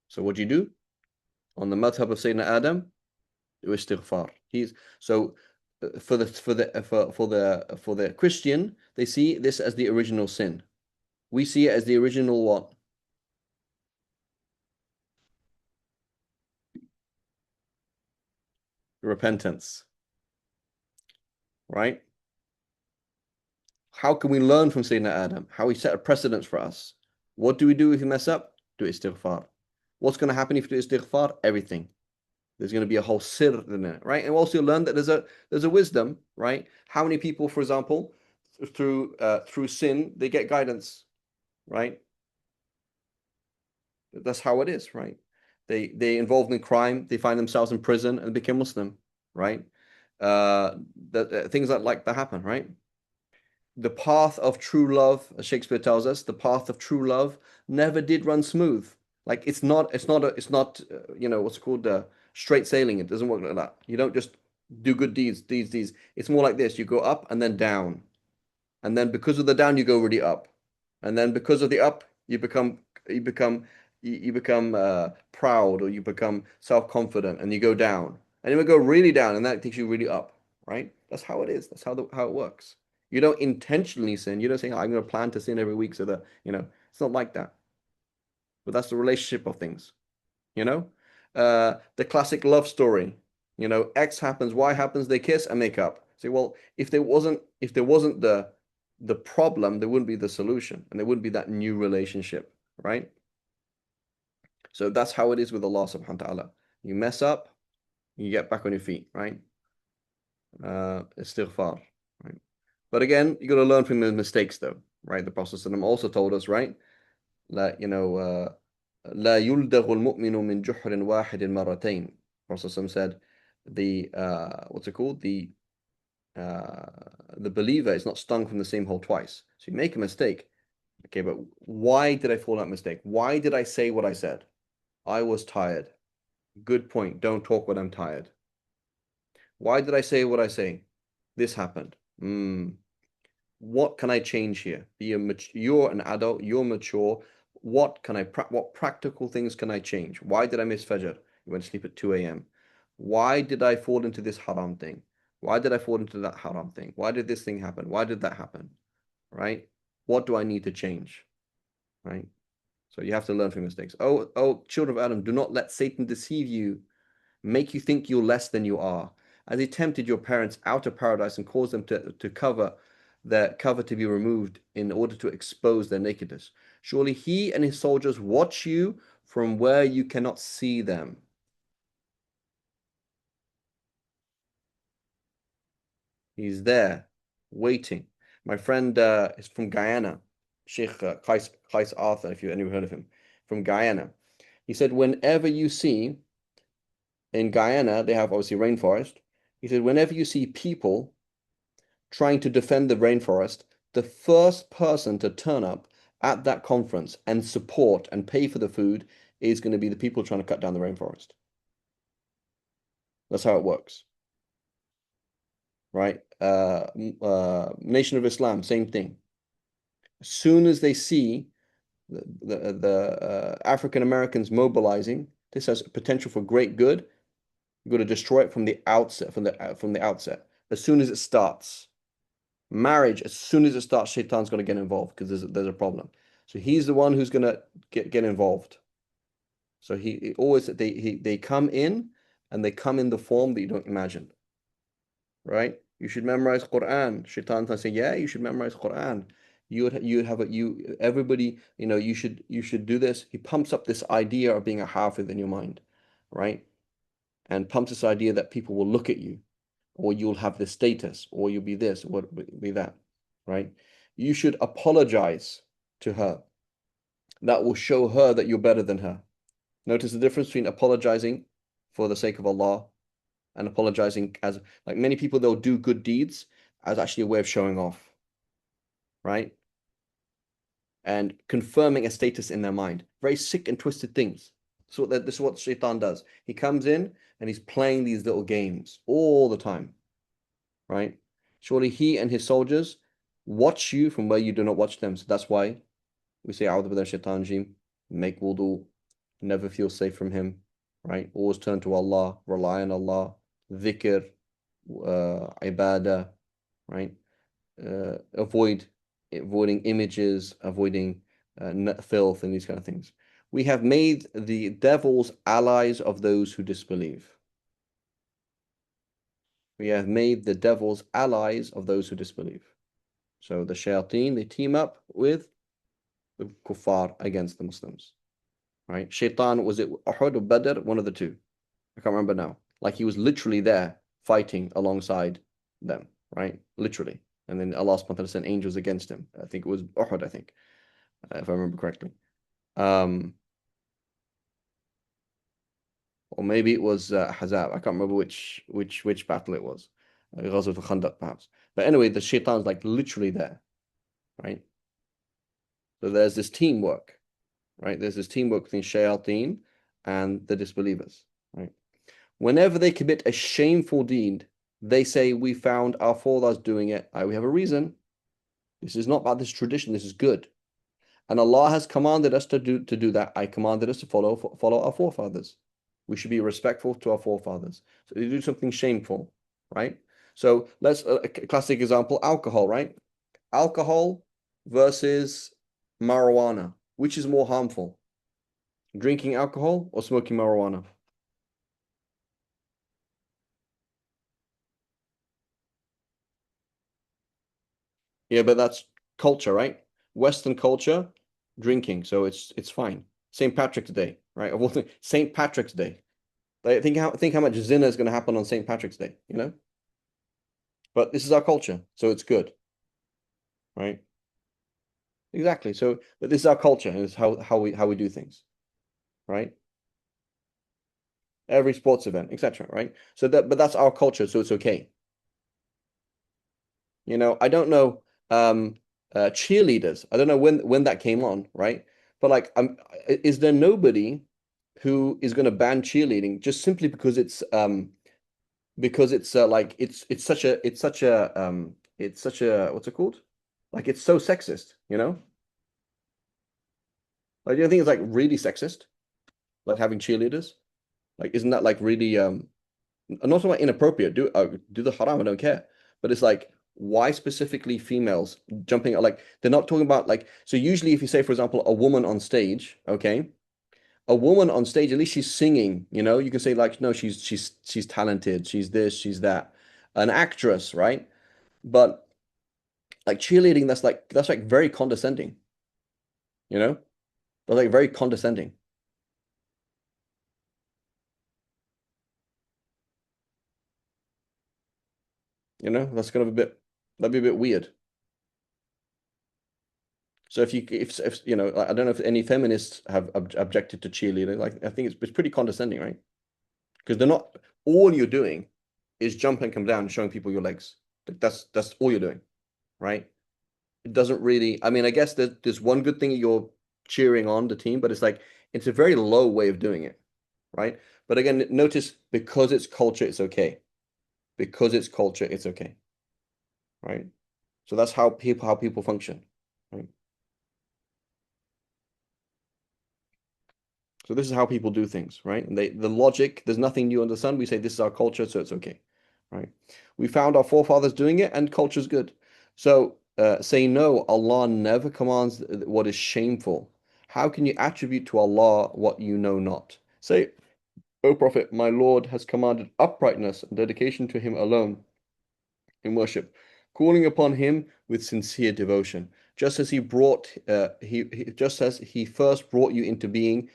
So what do you do? On the madhab of Sayyidina Adam, do istighfar. For the Christian, they see this as the original sin. We see it as the original what? Repentance, right? How can we learn from Sayyidina Adam? How he set a precedence for us. What do we do if we mess up? Do istighfar. What's going to happen if you do istighfar? Everything. There's going to be a whole sir in it, right? And also learn that there's a wisdom, right? How many people, for example, through sin, they get guidance, right? That's how it is, right? They involved in crime, they find themselves in prison and become Muslim, right? Things like that happen, right? The path of true love, as Shakespeare tells us, the path of true love never did run smooth. Like it's not what's it called, straight sailing. It doesn't work like that. You don't just do good deeds. It's more like this. You go up and then down, and then because of the down, you go really up, and then because of the up, you become proud, or you become self-confident, and you go down, and you will go really down, and that takes you really up, right? That's how it is. That's how it works. You don't intentionally sin. You don't say, oh, I'm going to plan to sin every week so that, it's not like that. But that's the relationship of things, you know? The classic love story, X happens, Y happens, they kiss and make up. Say, well, if there wasn't the problem, there wouldn't be the solution, and there wouldn't be that new relationship, right? So that's how it is with Allah subhanahu wa ta'ala. You mess up, you get back on your feet, right? Istighfar, right? But again, you got to learn from the mistakes, though, right? The Prophet also told us, right? لا لا يلدغ المؤمن من جحر واحد مرتين. Prophet said, what's it called? The believer is not stung from the same hole twice. So you make a mistake. Okay, but why did I fall that mistake? Why did I say what I said? I was tired. Good point. Don't talk when I'm tired. Why did I say what I say? This happened. What can I change here? You're an adult, you're mature. What practical things can I change? Why did I miss Fajr? You went to sleep at 2 a.m. Why did I fall into this haram thing? Why did I fall into that haram thing? Why did this thing happen? Why did that happen? Right? What do I need to change? Right? So you have to learn from mistakes. Oh, children of Adam, do not let Satan deceive you, make you think you're less than you are, as he tempted your parents out of paradise and caused them to cover their cover to be removed in order to expose their nakedness. Surely he and his soldiers watch you from where you cannot see them. He's there, waiting. My friend is from Guyana, Sheikh Qais Arthur, if you've ever heard of him, from Guyana. He said, whenever you see in Guyana, they have obviously rainforest. He said, whenever you see people trying to defend the rainforest, the first person to turn up at that conference and support and pay for the food is going to be the people trying to cut down the rainforest. That's how it works, right? Nation of Islam, same thing. As soon as they see the African Americans mobilizing, this has potential for great good. You've got to destroy it from the outset, from the outset. As soon as it starts, marriage, as soon as it starts, Shaitan's going to get involved because there's a problem. So he's the one who's going to get involved. So he always they come in and they come in the form that you don't imagine. Right? You should memorize Quran. Shaitan can say, yeah, you should memorize Quran. You'd have everybody, you should do this. He pumps up this idea of being a hafiz in your mind, right? And pumps this idea that people will look at you, or you'll have this status, or you'll be this, or be that, right? You should apologize to her. That will show her that you're better than her. Notice the difference between apologizing for the sake of Allah and apologizing as, like many people, they'll do good deeds as actually a way of showing off, right? And confirming a status in their mind. Very sick and twisted things. So this is what Shaitan does. He comes in and he's playing these little games all the time, right? Surely he and his soldiers watch you from where you do not watch them. So that's why we say, A'udhu billahi shaitan rajim, make wudu, never feel safe from him, right? Always turn to Allah, rely on Allah, dhikr, ibadah, right? Avoiding images, avoiding filth and these kind of things. We have made the devils allies of those who disbelieve. We have made the devils allies of those who disbelieve. So the shayateen, they team up with the kuffar against the Muslims, right? Shaitan, was it Uhud or Badr? One of the two. I can't remember now. Like he was literally there fighting alongside them, right? Literally. And then Allah subhanahu wa ta'ala sent angels against him. I think it was Uhud, I think, if I remember correctly. Or maybe it was Ahzab. I can't remember which battle it was. Ghazwat al-Khandaq, perhaps. But anyway, the shaitan's like literally there, right? So there's this teamwork, right? There's this teamwork between shayateen and the disbelievers, right? Whenever they commit a shameful deed, they say, we found our forefathers doing it. We have a reason. This is not about this tradition. This is good. And Allah has commanded us to do that. I commanded us to follow our forefathers. We should be respectful to our forefathers. So they do something shameful, right? So let's a classic example, alcohol, right? Alcohol versus marijuana. Which is more harmful? Drinking alcohol or smoking marijuana? Yeah, but that's culture, right? Western culture, drinking, so it's fine. St. Patrick's Day, right? Of all things, St. Patrick's Day. Like, think how much zina is going to happen on St. Patrick's Day, you know? But this is our culture, so it's good, right? Exactly. So, but this is our culture, and it's how we do things, right? Every sports event, etc., right? So but that's our culture, so it's okay. I don't know cheerleaders. I don't know when that came on, right? But like, is there nobody who is going to ban cheerleading just simply because it's like it's such a what's it called? Like it's so sexist, you know? Like, do you think it's like really sexist, like having cheerleaders? Like, isn't that like really I'm not talking about inappropriate. Do the haram, I don't care. But it's like, why specifically females jumping? Like, they're not talking about like, so usually if you say, for example, a woman on stage, okay, a woman on stage, at least she's singing, you can say like, no, she's talented, she's this, she's that. An actress, right? But like cheerleading, that's like very condescending, you know? That's like very condescending. You know, that's kind of that'd be a bit weird. So if you know, I don't know if any feminists have objected to cheerleading. Like, I think it's pretty condescending, right? Because they're not, all you're doing is jump and come down and showing people your legs. Like, that's all you're doing, right? It doesn't really, I mean, I guess there's one good thing, you're cheering on the team, but it's like it's a very low way of doing it, right? But again, notice, because it's culture, it's okay. Because it's culture, it's okay, right? So that's how people function, right? So this is how people do things, right? And the logic, there's nothing new under the sun. We say this is our culture, so it's okay, right? We found our forefathers doing it, and culture's good. So say no, Allah never commands what is shameful. How can you attribute to Allah what you know not? Say, O Prophet, my Lord has commanded uprightness and dedication to Him alone in worship, calling upon Him with sincere devotion. Just as just as He first brought you into being,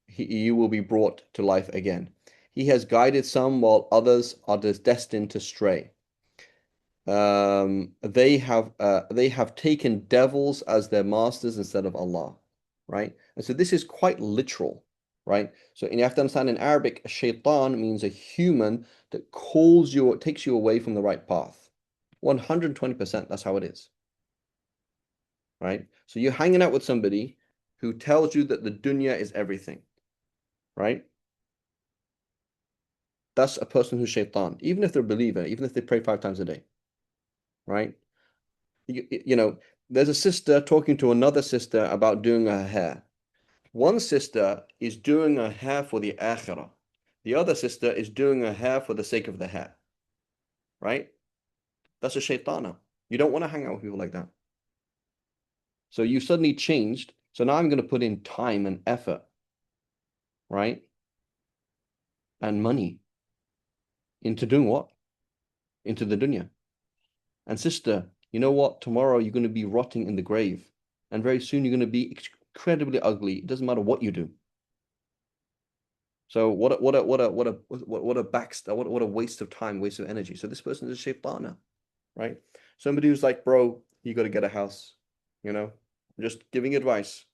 you will be brought to life again. He has guided some while others are destined to stray. They have taken devils as their masters instead of Allah, right? And so this is quite literal, right? So you have to understand, in Arabic, shaitan means a human that takes you away from the right path. 120%, that's how it is, right? So you're hanging out with somebody who tells you that the dunya is everything, right? That's a person who's shaitan, even if they're a believer, even if they pray 5 times a day, right? You know, there's a sister talking to another sister about doing her hair. One sister is doing her hair for the akhirah. The other sister is doing her hair for the sake of the hair, right? That's a shaitana. You don't want to hang out with people like that. So you suddenly changed. So now I'm going to put in time and effort, right? And money into doing what? Into the dunya. And sister, you know what? Tomorrow you're going to be rotting in the grave. And very soon you're going to be incredibly ugly. It doesn't matter what you do. So what a waste of time, waste of energy. So this person is a shaitana, right? Somebody who's like, bro, you got to get a house. You know, I'm just giving advice.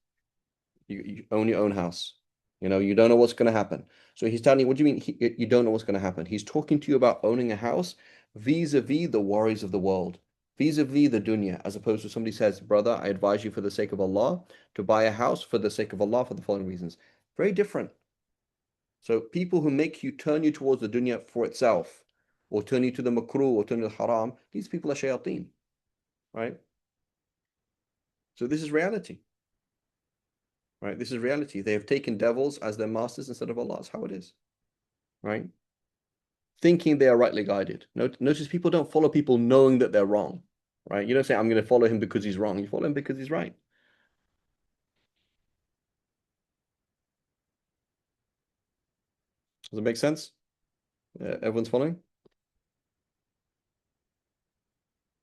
You own your own house. You know, you don't know what's going to happen. So he's telling you, what do you mean you don't know what's going to happen? He's talking to you about owning a house vis-a-vis the worries of the world, vis-a-vis the dunya, as opposed to somebody says, brother, I advise you for the sake of Allah to buy a house for the sake of Allah for the following reasons. Very different. So people who make you turn you towards the dunya for itself, or turn you to the makruh, or turn you to the haram, these people are shayateen, right? So this is reality. Right? This is reality. They have taken devils as their masters instead of Allah. That's how it is, right? Thinking they are rightly guided. Notice people don't follow people knowing that they're wrong, right? You don't say, I'm going to follow him because he's wrong. You follow him because he's right. Does it make sense? Everyone's following?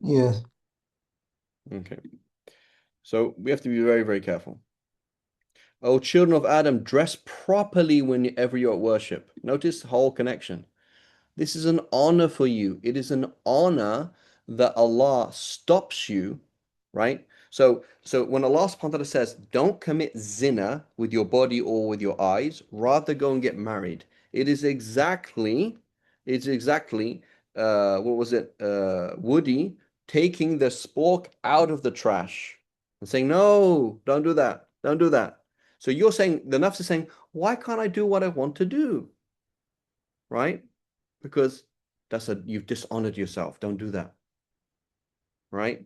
Yeah. Okay. So we have to be very, very careful. Oh, children of Adam, dress properly whenever you're at worship. Notice the whole connection. This is an honor for you. It is an honor that Allah stops you, right? So when Allah subhanahu wa ta'ala says, don't commit zina with your body or with your eyes, rather go and get married. It's exactly, what was it? Woody taking the spork out of the trash and saying, no, don't do that. Don't do that. So you're saying, the nafs is saying, why can't I do what I want to do? Right? Because you've dishonored yourself. Don't do that. Right?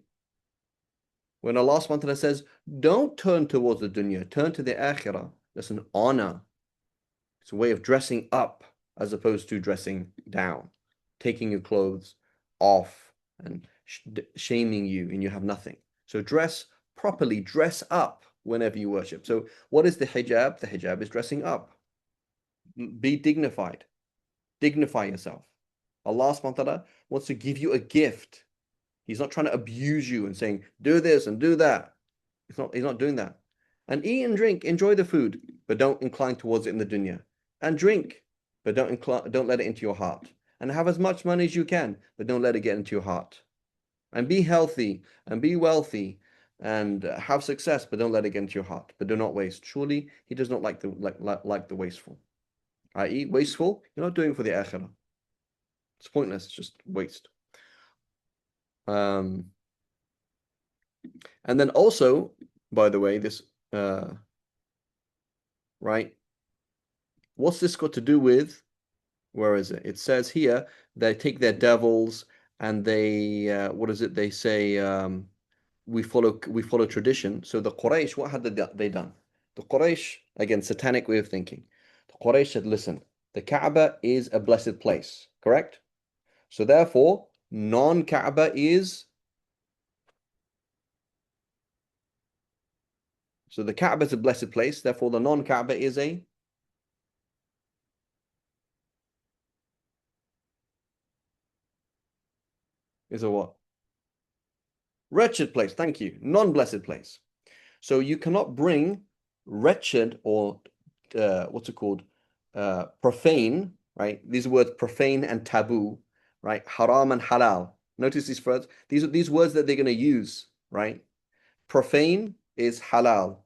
When Allah subhanahu wa ta'ala says, don't turn towards the dunya, turn to the akhirah, that's an honor. It's a way of dressing up as opposed to dressing down, taking your clothes off and shaming you, and you have nothing. So dress properly, dress up whenever you worship. So what is the hijab? The hijab is dressing up. Be dignified. Dignify yourself. Allah subhanahu wa ta'ala wants to give you a gift. He's not trying to abuse you and saying, do this and do that. He's not doing that. And eat and drink, enjoy the food, but don't incline towards it in the dunya. And drink, but don't let it into your heart. and have as much money as you can, but don't let it get into your heart. And be healthy and be wealthy and have success, but don't let it get into your heart. But do not waste. Surely He does not like the wasteful. I.e., wasteful, you're not doing for the akhirah. It's pointless, it's just waste. And then also, by the way, this right? What's this got to do with? Where is it? It says here they take their devils and they what is it? They say we follow tradition. So the Quraysh, what had they done? The Quraysh, again, satanic way of thinking. The Quraysh said, listen, the Kaaba is a blessed place, correct? So therefore, non-Kaaba is. So the Kaaba is a blessed place, therefore the non-Kaaba is a what? Wretched place, thank you. Non-blessed place. So you cannot bring wretched or what's it called? Profane, right? These words profane and taboo, right? Haram and halal. Notice these words. These are these words that they're going to use, right? Profane is halal.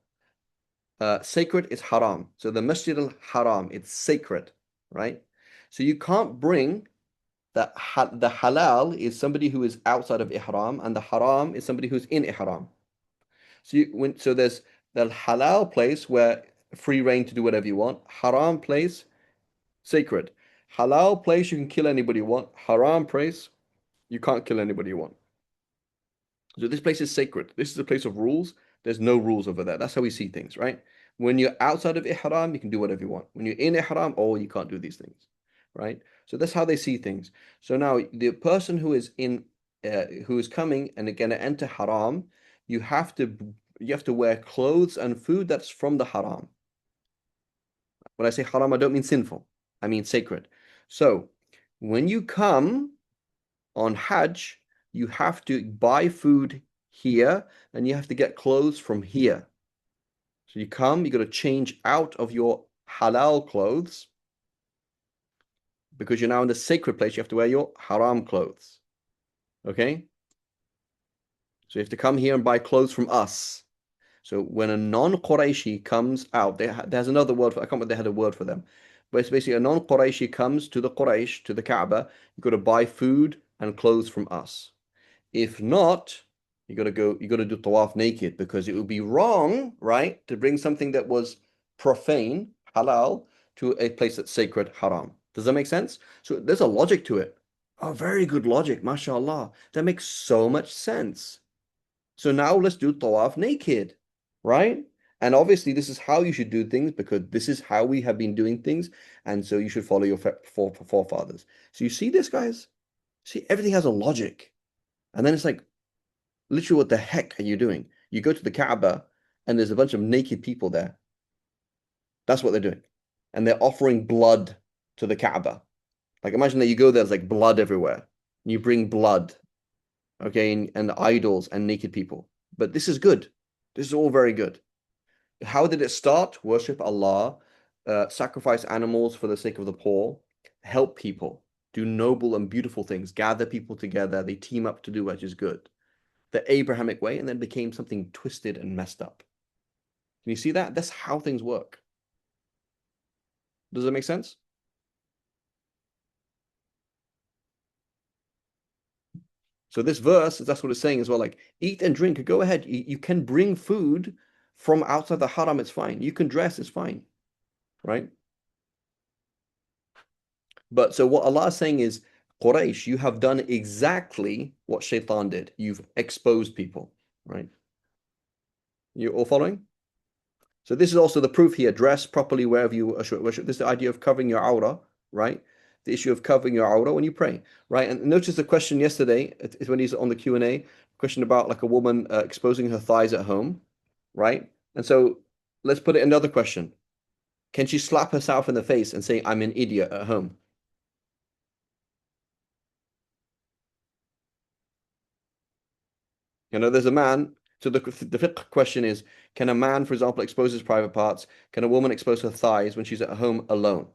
Sacred is haram. So the Masjid al-Haram, it's sacred, right? So you can't bring that the halal is somebody who is outside of ihram, and the haram is somebody who's in ihram. So there's the halal place where free reign to do whatever you want. Haram place, sacred. Halal place you can kill anybody you want. Haram place you can't kill anybody you want. So this place is sacred. This is a place of rules. There's no rules over there. That's how we see things, right? When you're outside of ihram, you can do whatever you want. When you're in ihram, oh, you can't do these things, right? So that's how they see things. So now the person who is coming and they're going to enter haram, you have to wear clothes and food that's from the haram. When I say haram, I don't mean sinful. I mean sacred. So when you come on Hajj, you have to buy food here and you have to get clothes from here. So you come, you got to change out of your halal clothes because you're now in the sacred place. You have to wear your haram clothes. Okay? So you have to come here and buy clothes from us. So when a non-Qurayshi comes out, there's another word for, I can't remember, they had a word for them. But it's basically a non-Qurayshi comes to the Quraysh, to the Kaaba, you've got to buy food and clothes from us. If not, you got to do tawaf naked because it would be wrong, right, to bring something that was profane, halal, to a place that's sacred, haram. Does that make sense? So there's a logic to it. Oh, very good logic, mashallah. That makes so much sense. So now let's do tawaf naked, right? And obviously this is how you should do things because this is how we have been doing things. And so you should follow your forefathers. So you see this, guys? See, everything has a logic. And then it's like, literally, what the heck are you doing? You go to the Kaaba and there's a bunch of naked people there. That's what they're doing. And they're offering blood to the Kaaba. Like imagine that you go there, there's like blood everywhere. And you bring blood, okay, and idols and naked people. But this is good. This is all very good. How did it start? Worship Allah, sacrifice animals for the sake of the poor, help people, do noble and beautiful things, gather people together, they team up to do what is good. The Abrahamic way, and then became something twisted and messed up. Can you see that? That's how things work. Does that make sense? So this verse, that's what it's saying as well, like eat and drink, go ahead. You can bring food from outside the haram, it's fine. You can dress, it's fine, right? But so what Allah is saying is, Quraysh, you have done exactly what Shaitan did. You've exposed people, right? You all following? So this is also the proof here. Dress properly wherever you worship. This is the idea of covering your aura, right? The issue of covering your aura when you pray, right? And notice the question yesterday is when he's on the Q&A, question about like a woman exposing her thighs at home, right? And so let's put it another question. Can she slap herself in the face and say, I'm an idiot at home? You know, there's a man. So the fiqh question is, can a man, for example, expose his private parts? Can a woman expose her thighs when she's at home alone,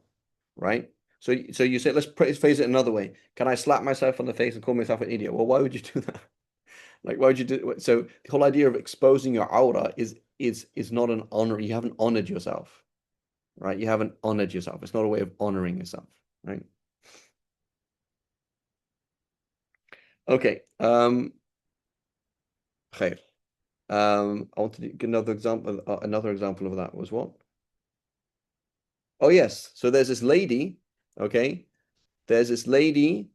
right? So you say, let's phrase it another way. Can I slap myself on the face and call myself an idiot? Well, why would you do that? Like, why would you do? So the whole idea of exposing your aura is not an honor. You haven't honored yourself, right? You haven't honored yourself. It's not a way of honoring yourself, right? Okay. Khair. I want to give another example. Another example of that was what? Oh yes. So there's this lady. Okay. There's this lady,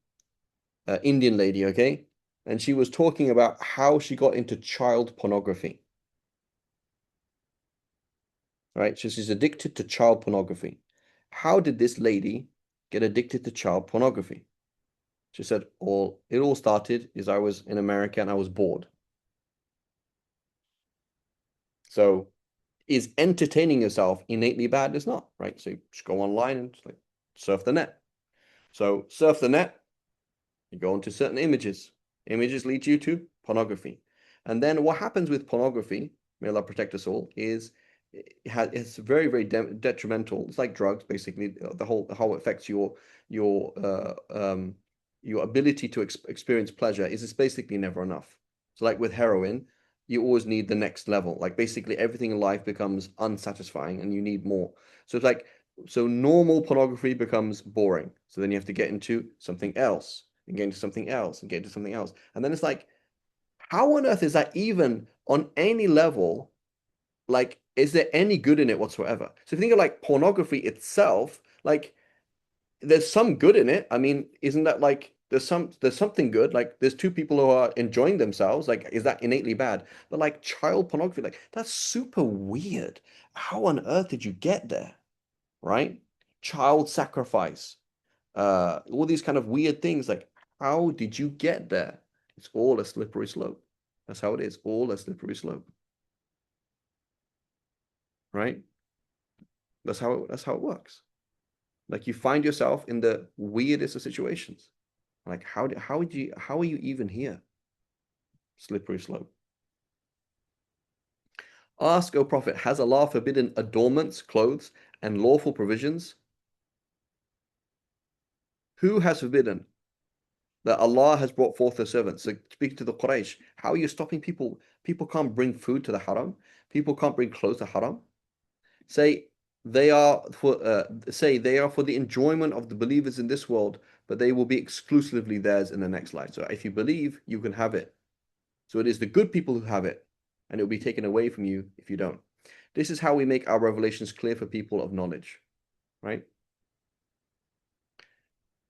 Indian lady. Okay, and she was talking about how she got into child pornography. Right. So she's addicted to child pornography. How did this lady get addicted to child pornography? She said, it all started is I was in America and I was bored. So is entertaining yourself innately bad? It's not, right? So you just go online and like surf the net. So surf the net, you go into certain images. Images lead you to pornography. And then what happens with pornography, may Allah protect us all, is it's very, very detrimental. It's like drugs, basically. The whole how it affects your your ability to experience pleasure is it's basically never enough. So like with heroin, you always need the next level. Like basically everything in life becomes unsatisfying and you need more. So it's like so normal pornography becomes boring. So then you have to get into something else and get into something else and get into something else. And then it's like, how on earth is that even on any level? Like, is there any good in it whatsoever? So if you think of like pornography itself, like there's some good in it. I mean, isn't that like there's something good? Like there's two people who are enjoying themselves. Like, is that innately bad? But like child pornography, like that's super weird. How on earth did you get there? Right? Child sacrifice, all these kind of weird things. Like, how did you get there? It's all a slippery slope. That's how it is. All a slippery slope. Right? That's how it works. Like you find yourself in the weirdest of situations. Like how are you even here? Slippery slope. Ask, O Prophet, has Allah forbidden adornments, clothes, and lawful provisions? Who has forbidden that Allah has brought forth the servants? So speaking to the Quraysh, how are you stopping people? People can't bring food to the haram. People can't bring clothes to haram. Say they are for the enjoyment of the believers in this world, but they will be exclusively theirs in the next life. So if you believe, you can have it. So it is the good people who have it, and it will be taken away from you if you don't. This is how we make our revelations clear for people of knowledge, right?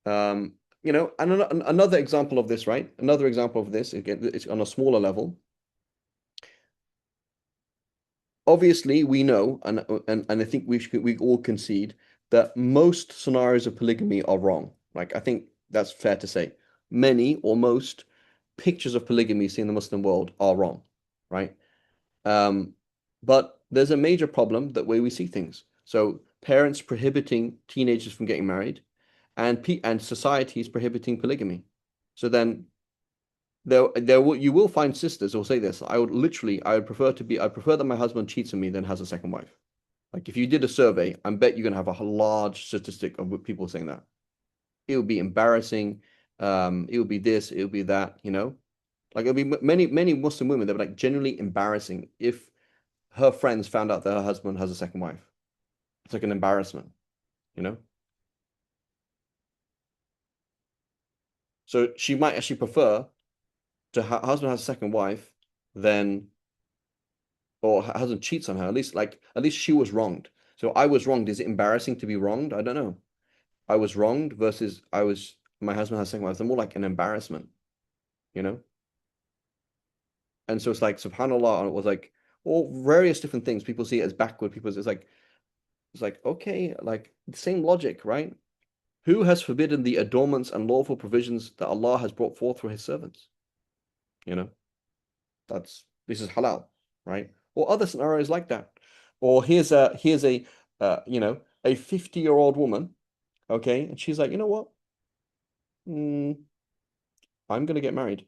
And another example of this, right? Another example of this, again, it's on a smaller level. Obviously, we know, and I think we all concede that most scenarios of polygamy are wrong. Like I think that's fair to say. Many or most pictures of polygamy seen in the Muslim world are wrong, right? But there's a major problem that way we see things. So parents prohibiting teenagers from getting married, and society is prohibiting polygamy. So then you will find sisters who will say this. I would prefer that my husband cheats on me than has a second wife. Like if you did a survey, I bet you're gonna have a large statistic of people saying that. It would be embarrassing. It would be this, it would be that, Like it'll be many Muslim women that are like genuinely embarrassing if her friends found out that her husband has a second wife. It's like an embarrassment, you know? So she might actually prefer to her husband has a second wife than or her husband cheats on her. At least she was wronged. So I was wronged. Is it embarrassing to be wronged? I don't know. I was wronged versus my husband has a second wife. They're more like an embarrassment, you know? And so it's like subhanAllah, and it was like all various different things. People see it as backward. People it's like okay, like the same logic, right? Who has forbidden the adornments and lawful provisions that Allah has brought forth for his servants? You know, this is halal, right? Or other scenarios like that. Or here's a a 50-year-old woman, okay, and she's like, you know what? I'm gonna get married,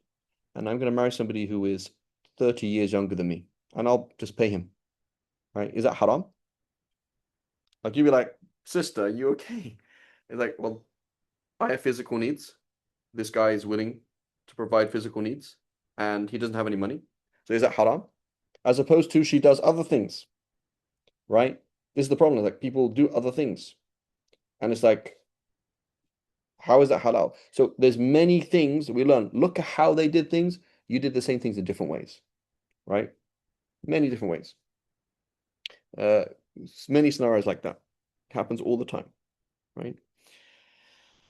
and I'm gonna marry somebody who is 30 years younger than me, and I'll just pay him, right? Is that haram? Like you'd be like, sister, you okay? It's like, well, I have physical needs. This guy is willing to provide physical needs, and he doesn't have any money. So is that haram? As opposed to she does other things, right? This is the problem. Like people do other things, and it's like, how is that halal? So there's many things that we learn. Look at how they did things. You did the same things in different ways, right? Many different ways. Many scenarios like that. It happens all the time, right?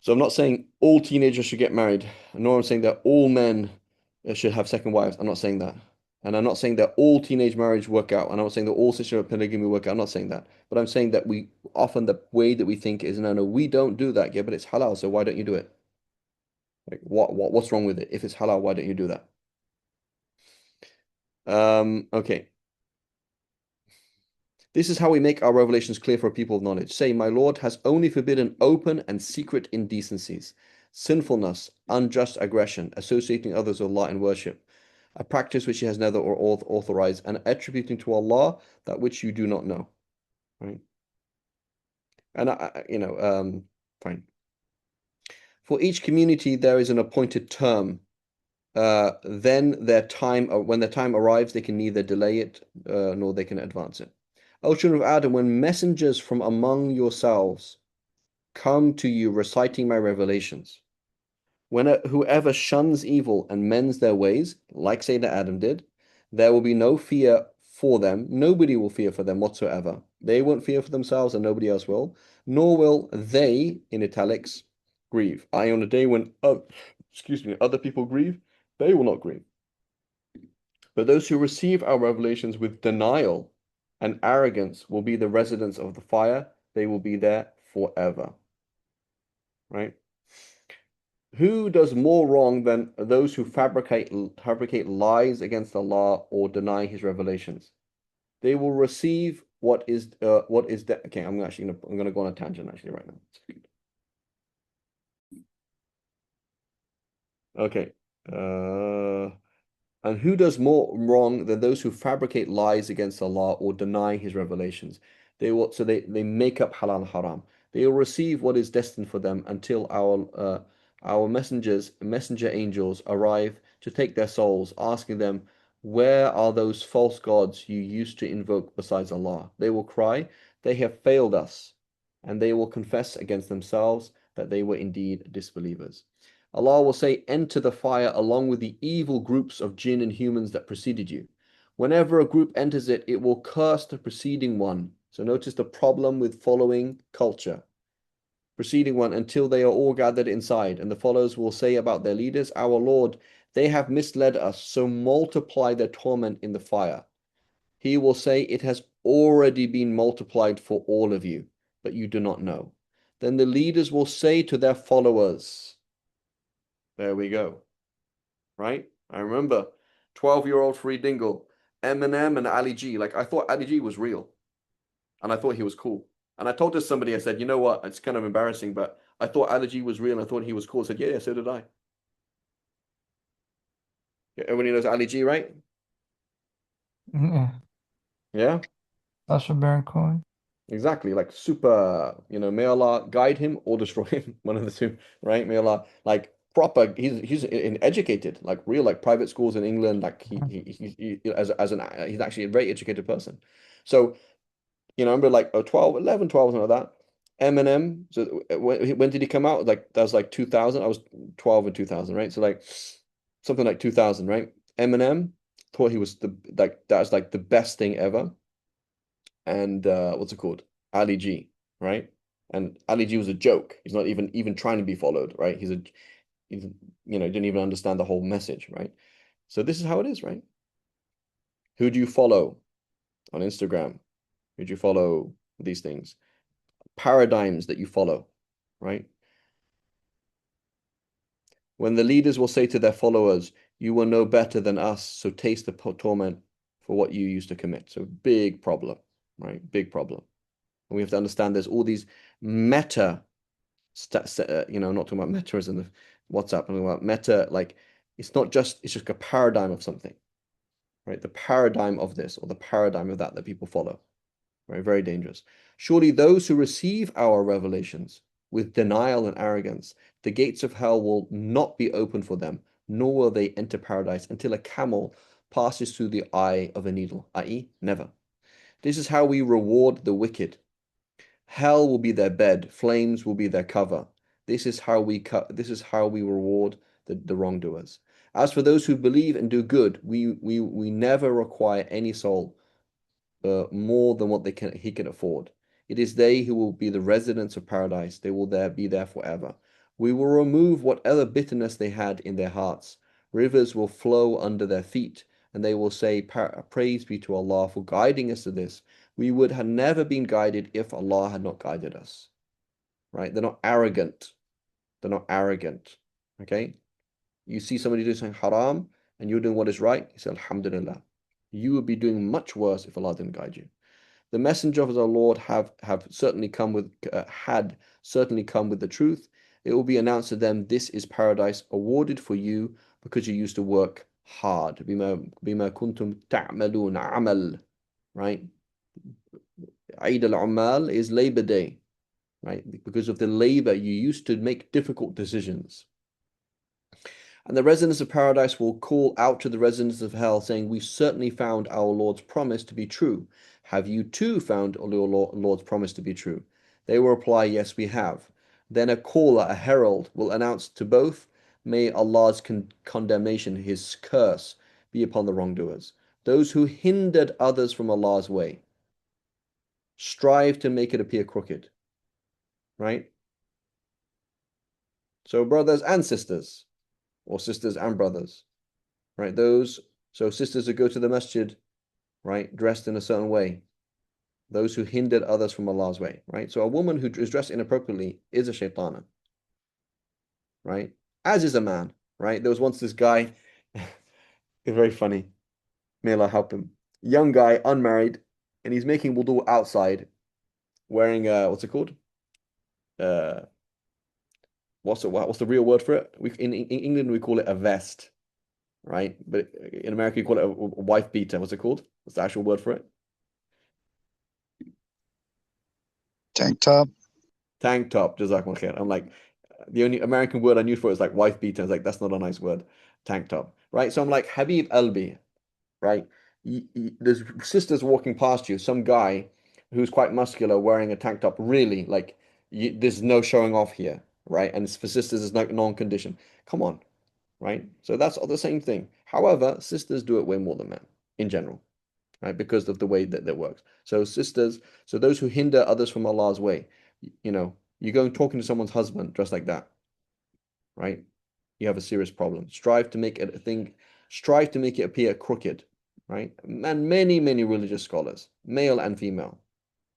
So I'm not saying all teenagers should get married, nor I'm saying that all men should have second wives. I'm not saying that. And I'm not saying that all teenage marriage work out. And I'm not saying that all situational polygamy work out. I'm not saying that. But I'm saying that we often the way that we think is no, we don't do that. Yeah, but it's halal, so why don't you do it? Like what's wrong with it? If it's halal, why don't you do that? Okay. This is how we make our revelations clear for people of knowledge. Say, my Lord has only forbidden open and secret indecencies, sinfulness, unjust aggression, associating others with Allah in worship, a practice which He has never authorized, and attributing to Allah that which you do not know. Right? And fine. For each community, there is an appointed term. Then when their time arrives, they can neither delay it nor they can advance it. O children of Adam, when messengers from among yourselves come to you reciting my revelations, whoever shuns evil and mends their ways, like Sayyidina Adam did, there will be no fear for them. Nobody will fear for them whatsoever. They won't fear for themselves and nobody else will, nor will they, in italics, grieve. On a day when, other people grieve, they will not grieve. But those who receive our revelations with denial and arrogance will be the residents of the fire. They will be there forever. Right? Who does more wrong than those who fabricate lies against Allah or deny His revelations? They will receive okay, I'm gonna go on a tangent actually right now. Okay. And who does more wrong than those who fabricate lies against Allah or deny His revelations? They make up halal and haram. They will receive what is destined for them until our messenger angels arrive to take their souls, asking them, where are those false gods you used to invoke besides Allah? They will cry, they have failed us, and they will confess against themselves that they were indeed disbelievers. Allah will say, enter the fire along with the evil groups of jinn and humans that preceded you. Whenever a group enters it, it will curse the preceding one. So notice the problem with following culture. Preceding one until they are all gathered inside, and the followers will say about their leaders, our Lord, they have misled us, so multiply their torment in the fire. He will say, it has already been multiplied for all of you, but you do not know. Then the leaders will say to their followers, there we go. Right? I remember 12-year-old Free Dingle, Eminem and Ali G. Like I thought Ali G was real. And I thought he was cool. And I told this somebody, I said, you know what? It's kind of embarrassing, but I thought Ali G was real and I thought he was cool. I said, yeah, so did I. Yeah, everybody knows Ali G, right? Yeah. Yeah? Sacha Baron Cohen. Exactly. Like super, may Allah guide him or destroy him. One of the two, right? May Allah like proper. He's educated, like real, like private schools in England. Like he he's actually a very educated person. So, I remember like 12, 11, 12, something like that. Eminem. So when did he come out? Like that was like 2000. I was 12 in 2000, right? So like something like 2000, right? Eminem thought he was that was like the best thing ever. And what's it called? Ali G, right? And Ali G was a joke. He's not even trying to be followed, right? He's didn't even understand the whole message, right? So this is how it is, right? Who do you follow on Instagram? Who do you follow these things? Paradigms that you follow, right? When the leaders will say to their followers, you will know better than us, so taste the torment for what you used to commit. So big problem, right? Big problem. And we have to understand there's all these meta, not talking about meta as in the WhatsApp, I'm talking about meta, like it's just a paradigm of something, right? The paradigm of this or the paradigm of that people follow, right? Very dangerous. Surely those who receive our revelations with denial and arrogance. The gates of hell will not be open for them, nor will they enter paradise until a camel passes through the eye of a needle, i.e., never. This is how we reward the wicked. Hell will be their bed, flames will be their cover. This is how we reward the wrongdoers. As for those who believe and do good, we never require any soul more than what he can afford. It is they who will be the residents of paradise. They will be there forever. We will remove whatever bitterness they had in their hearts. Rivers will flow under their feet, and they will say, praise be to Allah for guiding us to this. We would have never been guided if Allah had not guided us. Right? They're not arrogant. They're not arrogant. Okay? You see somebody doing something haram, and you're doing what is right, you say, Alhamdulillah. You would be doing much worse if Allah didn't guide you. The messenger of our Lord had certainly come with the truth. It will be announced to them, this is paradise awarded for you because you used to work hard. Bima kuntum ta'malun amal. Right? Eid al-Amal is Labor Day. Right? Because of the labor, you used to make difficult decisions. And the residents of paradise will call out to the residents of hell, saying, we certainly found our Lord's promise to be true. Have you too found your Lord's promise to be true? They will reply, yes, we have. Then a caller, a herald, will announce to both, may Allah's condemnation, his curse, be upon the wrongdoers. Those who hindered others from Allah's way, strive to make it appear crooked. Right? So brothers and sisters, or sisters and brothers, right? So sisters who go to the masjid, right, dressed in a certain way, those who hindered others from Allah's way, right? So a woman who is dressed inappropriately is a shaitana, right? As is a man, right? There was once this guy, it's very funny, may Allah help him, young guy, unmarried, and he's making wudu outside, wearing what's it called? What's the real word for it? In England we call it a vest, right? But in America you call it a wife beater. What's it called? What's the actual word for it? Tank top. Tank top. Jazakumullah khair. I'm like, the only American word I knew for it is like wife beater. I was like, that's not a nice word. Tank top, right? So I'm like, Habib Albi, right? There's sisters walking past you. Some guy who's quite muscular wearing a tank top. Really, like, there's no showing off here, right? And for sisters, it's like non-condition. Come on, right? So that's all the same thing. However, sisters do it way more than men in general, right? Because of the way that works. So those who hinder others from Allah's way, you go and talking to someone's husband dressed like that, right? You have a serious problem. Strive to make it appear crooked, right? And many, many religious scholars, male and female,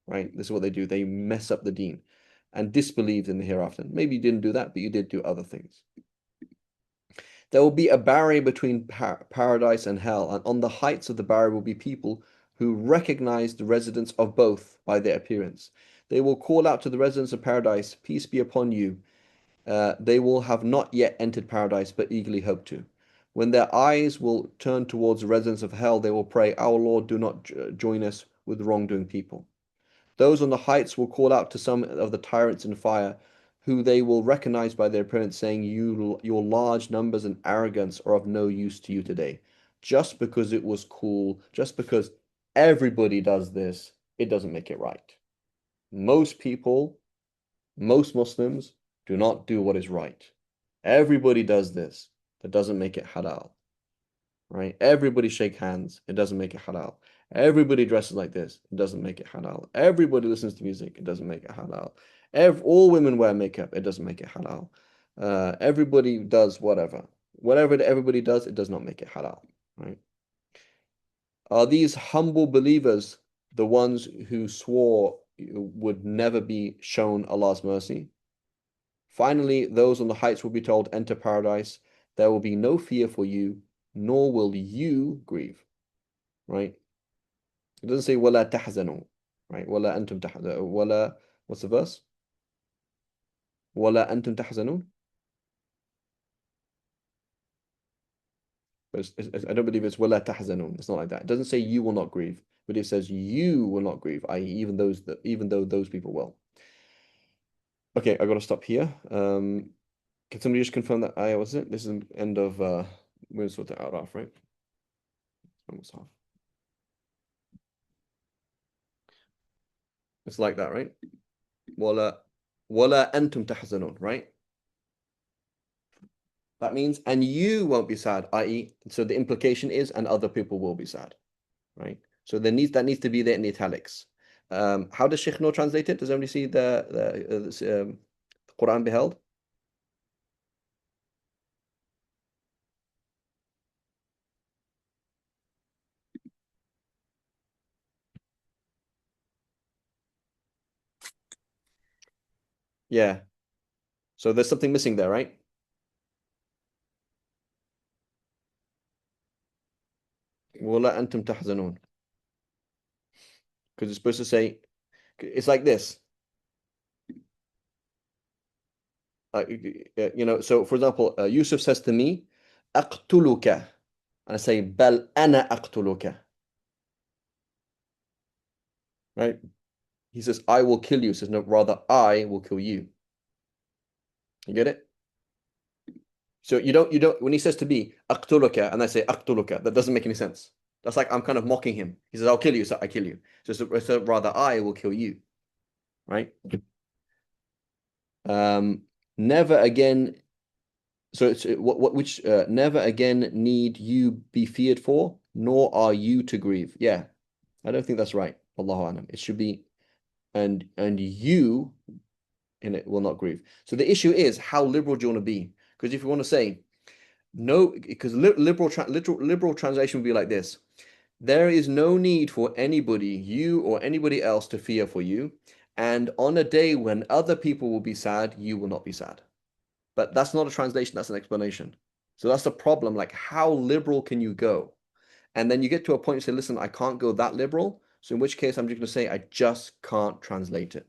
right? This is what they do. They mess up the deen and disbelieved in the hereafter. Maybe you didn't do that, but you did do other things. There will be a barrier between paradise and hell, and on the heights of the barrier will be people who recognize the residents of both by their appearance. They will call out to the residents of paradise, peace be upon you. They will have not yet entered paradise, but eagerly hope to. When their eyes will turn towards the residents of hell, they will pray, our Lord, do not join us with wrongdoing people. Those on the heights will call out to some of the tyrants in fire, who they will recognize by their appearance, saying, your large numbers and arrogance are of no use to you today. Just because it was cool, just because everybody does this, it doesn't make it right. Most Muslims do not do what is right. Everybody does this. That doesn't make it halal. Right? Everybody shake hands. It doesn't make it halal. Everybody dresses like this. It doesn't make it halal. Everybody listens to music. It doesn't make it halal. All women wear makeup. It doesn't make it halal. Everybody does whatever. Whatever everybody does, it does not make it halal. Right? Are these humble believers the ones who swore would never be shown Allah's mercy? Finally, those on the heights will be told, enter paradise. There will be no fear for you, nor will you grieve. Right? It doesn't say وَلَا تَحْزَنُوا. Right? وَلَا أَنْتُمْ تَحْزَنُوا. وَلَا, what's the verse? وَلَا أَنْتُمْ تَحْزَنُون. But I don't believe it's وَلَا تَحْزَنُون. It's not like that. It doesn't say you will not grieve, but it says you will not grieve, i.e. even though those people will. Okay, I gotta stop here. Can somebody just confirm that ayah was it? This is the end of we're sort it out off, right? Almost half. It's like that, right? Wala antum tahzanun, right? That means, and you won't be sad, i.e., so the implication is, and other people will be sad, right? So that needs to be there in the italics. How does Sheikh Noor translate it? Does anybody see the Quran beheld? Yeah. So there's something missing there, right? Wala antum tahzanun. Because it's supposed to say, it's like this. So for example, Yusuf says to me, "Aqtuluka," and I say, "Bal ana aqtuluka." Right? He says, "I will kill you." He says, "No, rather I will kill you." You get it? So you don't. When he says to me, "Aqtuluka," and I say, "Aqtuluka," that doesn't make any sense. That's like I'm kind of mocking him. He says, "I'll kill you," so I kill you. So rather I will kill you. Right? Never again. So it's which never again need you be feared for, nor are you to grieve. Yeah, I don't think that's right. Allahu alam. It should be and you in it will not grieve. So the issue is how liberal do you want to be? Because if you want to say no, because liberal translation would be like this: there is no need for anybody, you or anybody else, to fear for you, and on a day when other people will be sad, you will not be sad. But that's not a translation, that's an explanation. So that's the problem. Like, how liberal can you go? And then you get to a point and say, listen, I can't go that liberal. So in which case, I'm just going to say, I just can't translate it.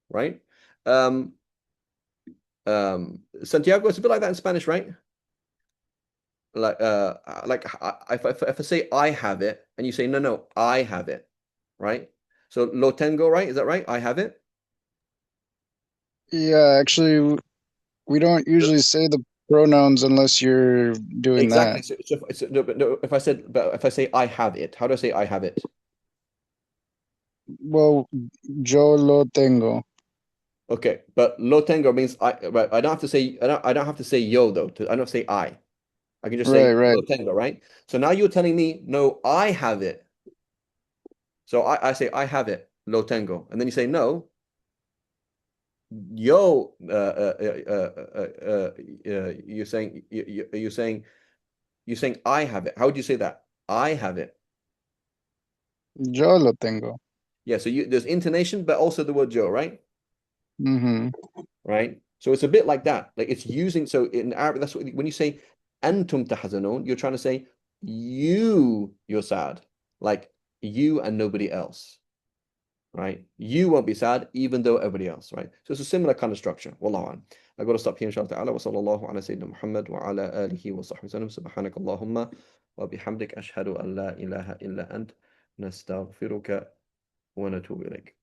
Right? Santiago, it's a bit like that in Spanish, right? Like, if I say I have it, and you say, no, I have it, right? So lo tengo, right? Is that right? I have it. Yeah, actually, we don't usually say the pronouns unless you're doing Exactly. that. No, if I say I have it, how do I say I have it? Well, yo lo tengo. Okay, but lo tengo means right, I don't have to say I don't have to say yo though. I don't have to say I. I can just say Right, right. lo tengo, right? So now you're telling me no, I have it. So I say I have it, lo tengo, and then you say no, yo. You're saying I have it. How would you say that? I have it. Yo lo tengo. Yeah. So there's intonation, but also the word yo, right? Mm-hmm. Right? So it's a bit like that. Like it's using, so in Arabic, that's what, when you say antum tahzanun, you're trying to say you're sad. Like you and nobody else. Right? You won't be sad, even though everybody else, right? So it's a similar kind of structure. Wallahu a'lam. I've got to stop here, inshallah ta'ala. Wa sallallahu ala sayyidina Muhammad wa ala alihi wa sahbihi sallam. Subhanaka Allahumma wa bihamdik ashhadu an la ilaha illa ant nastaghfiruka wa natubu ilayk.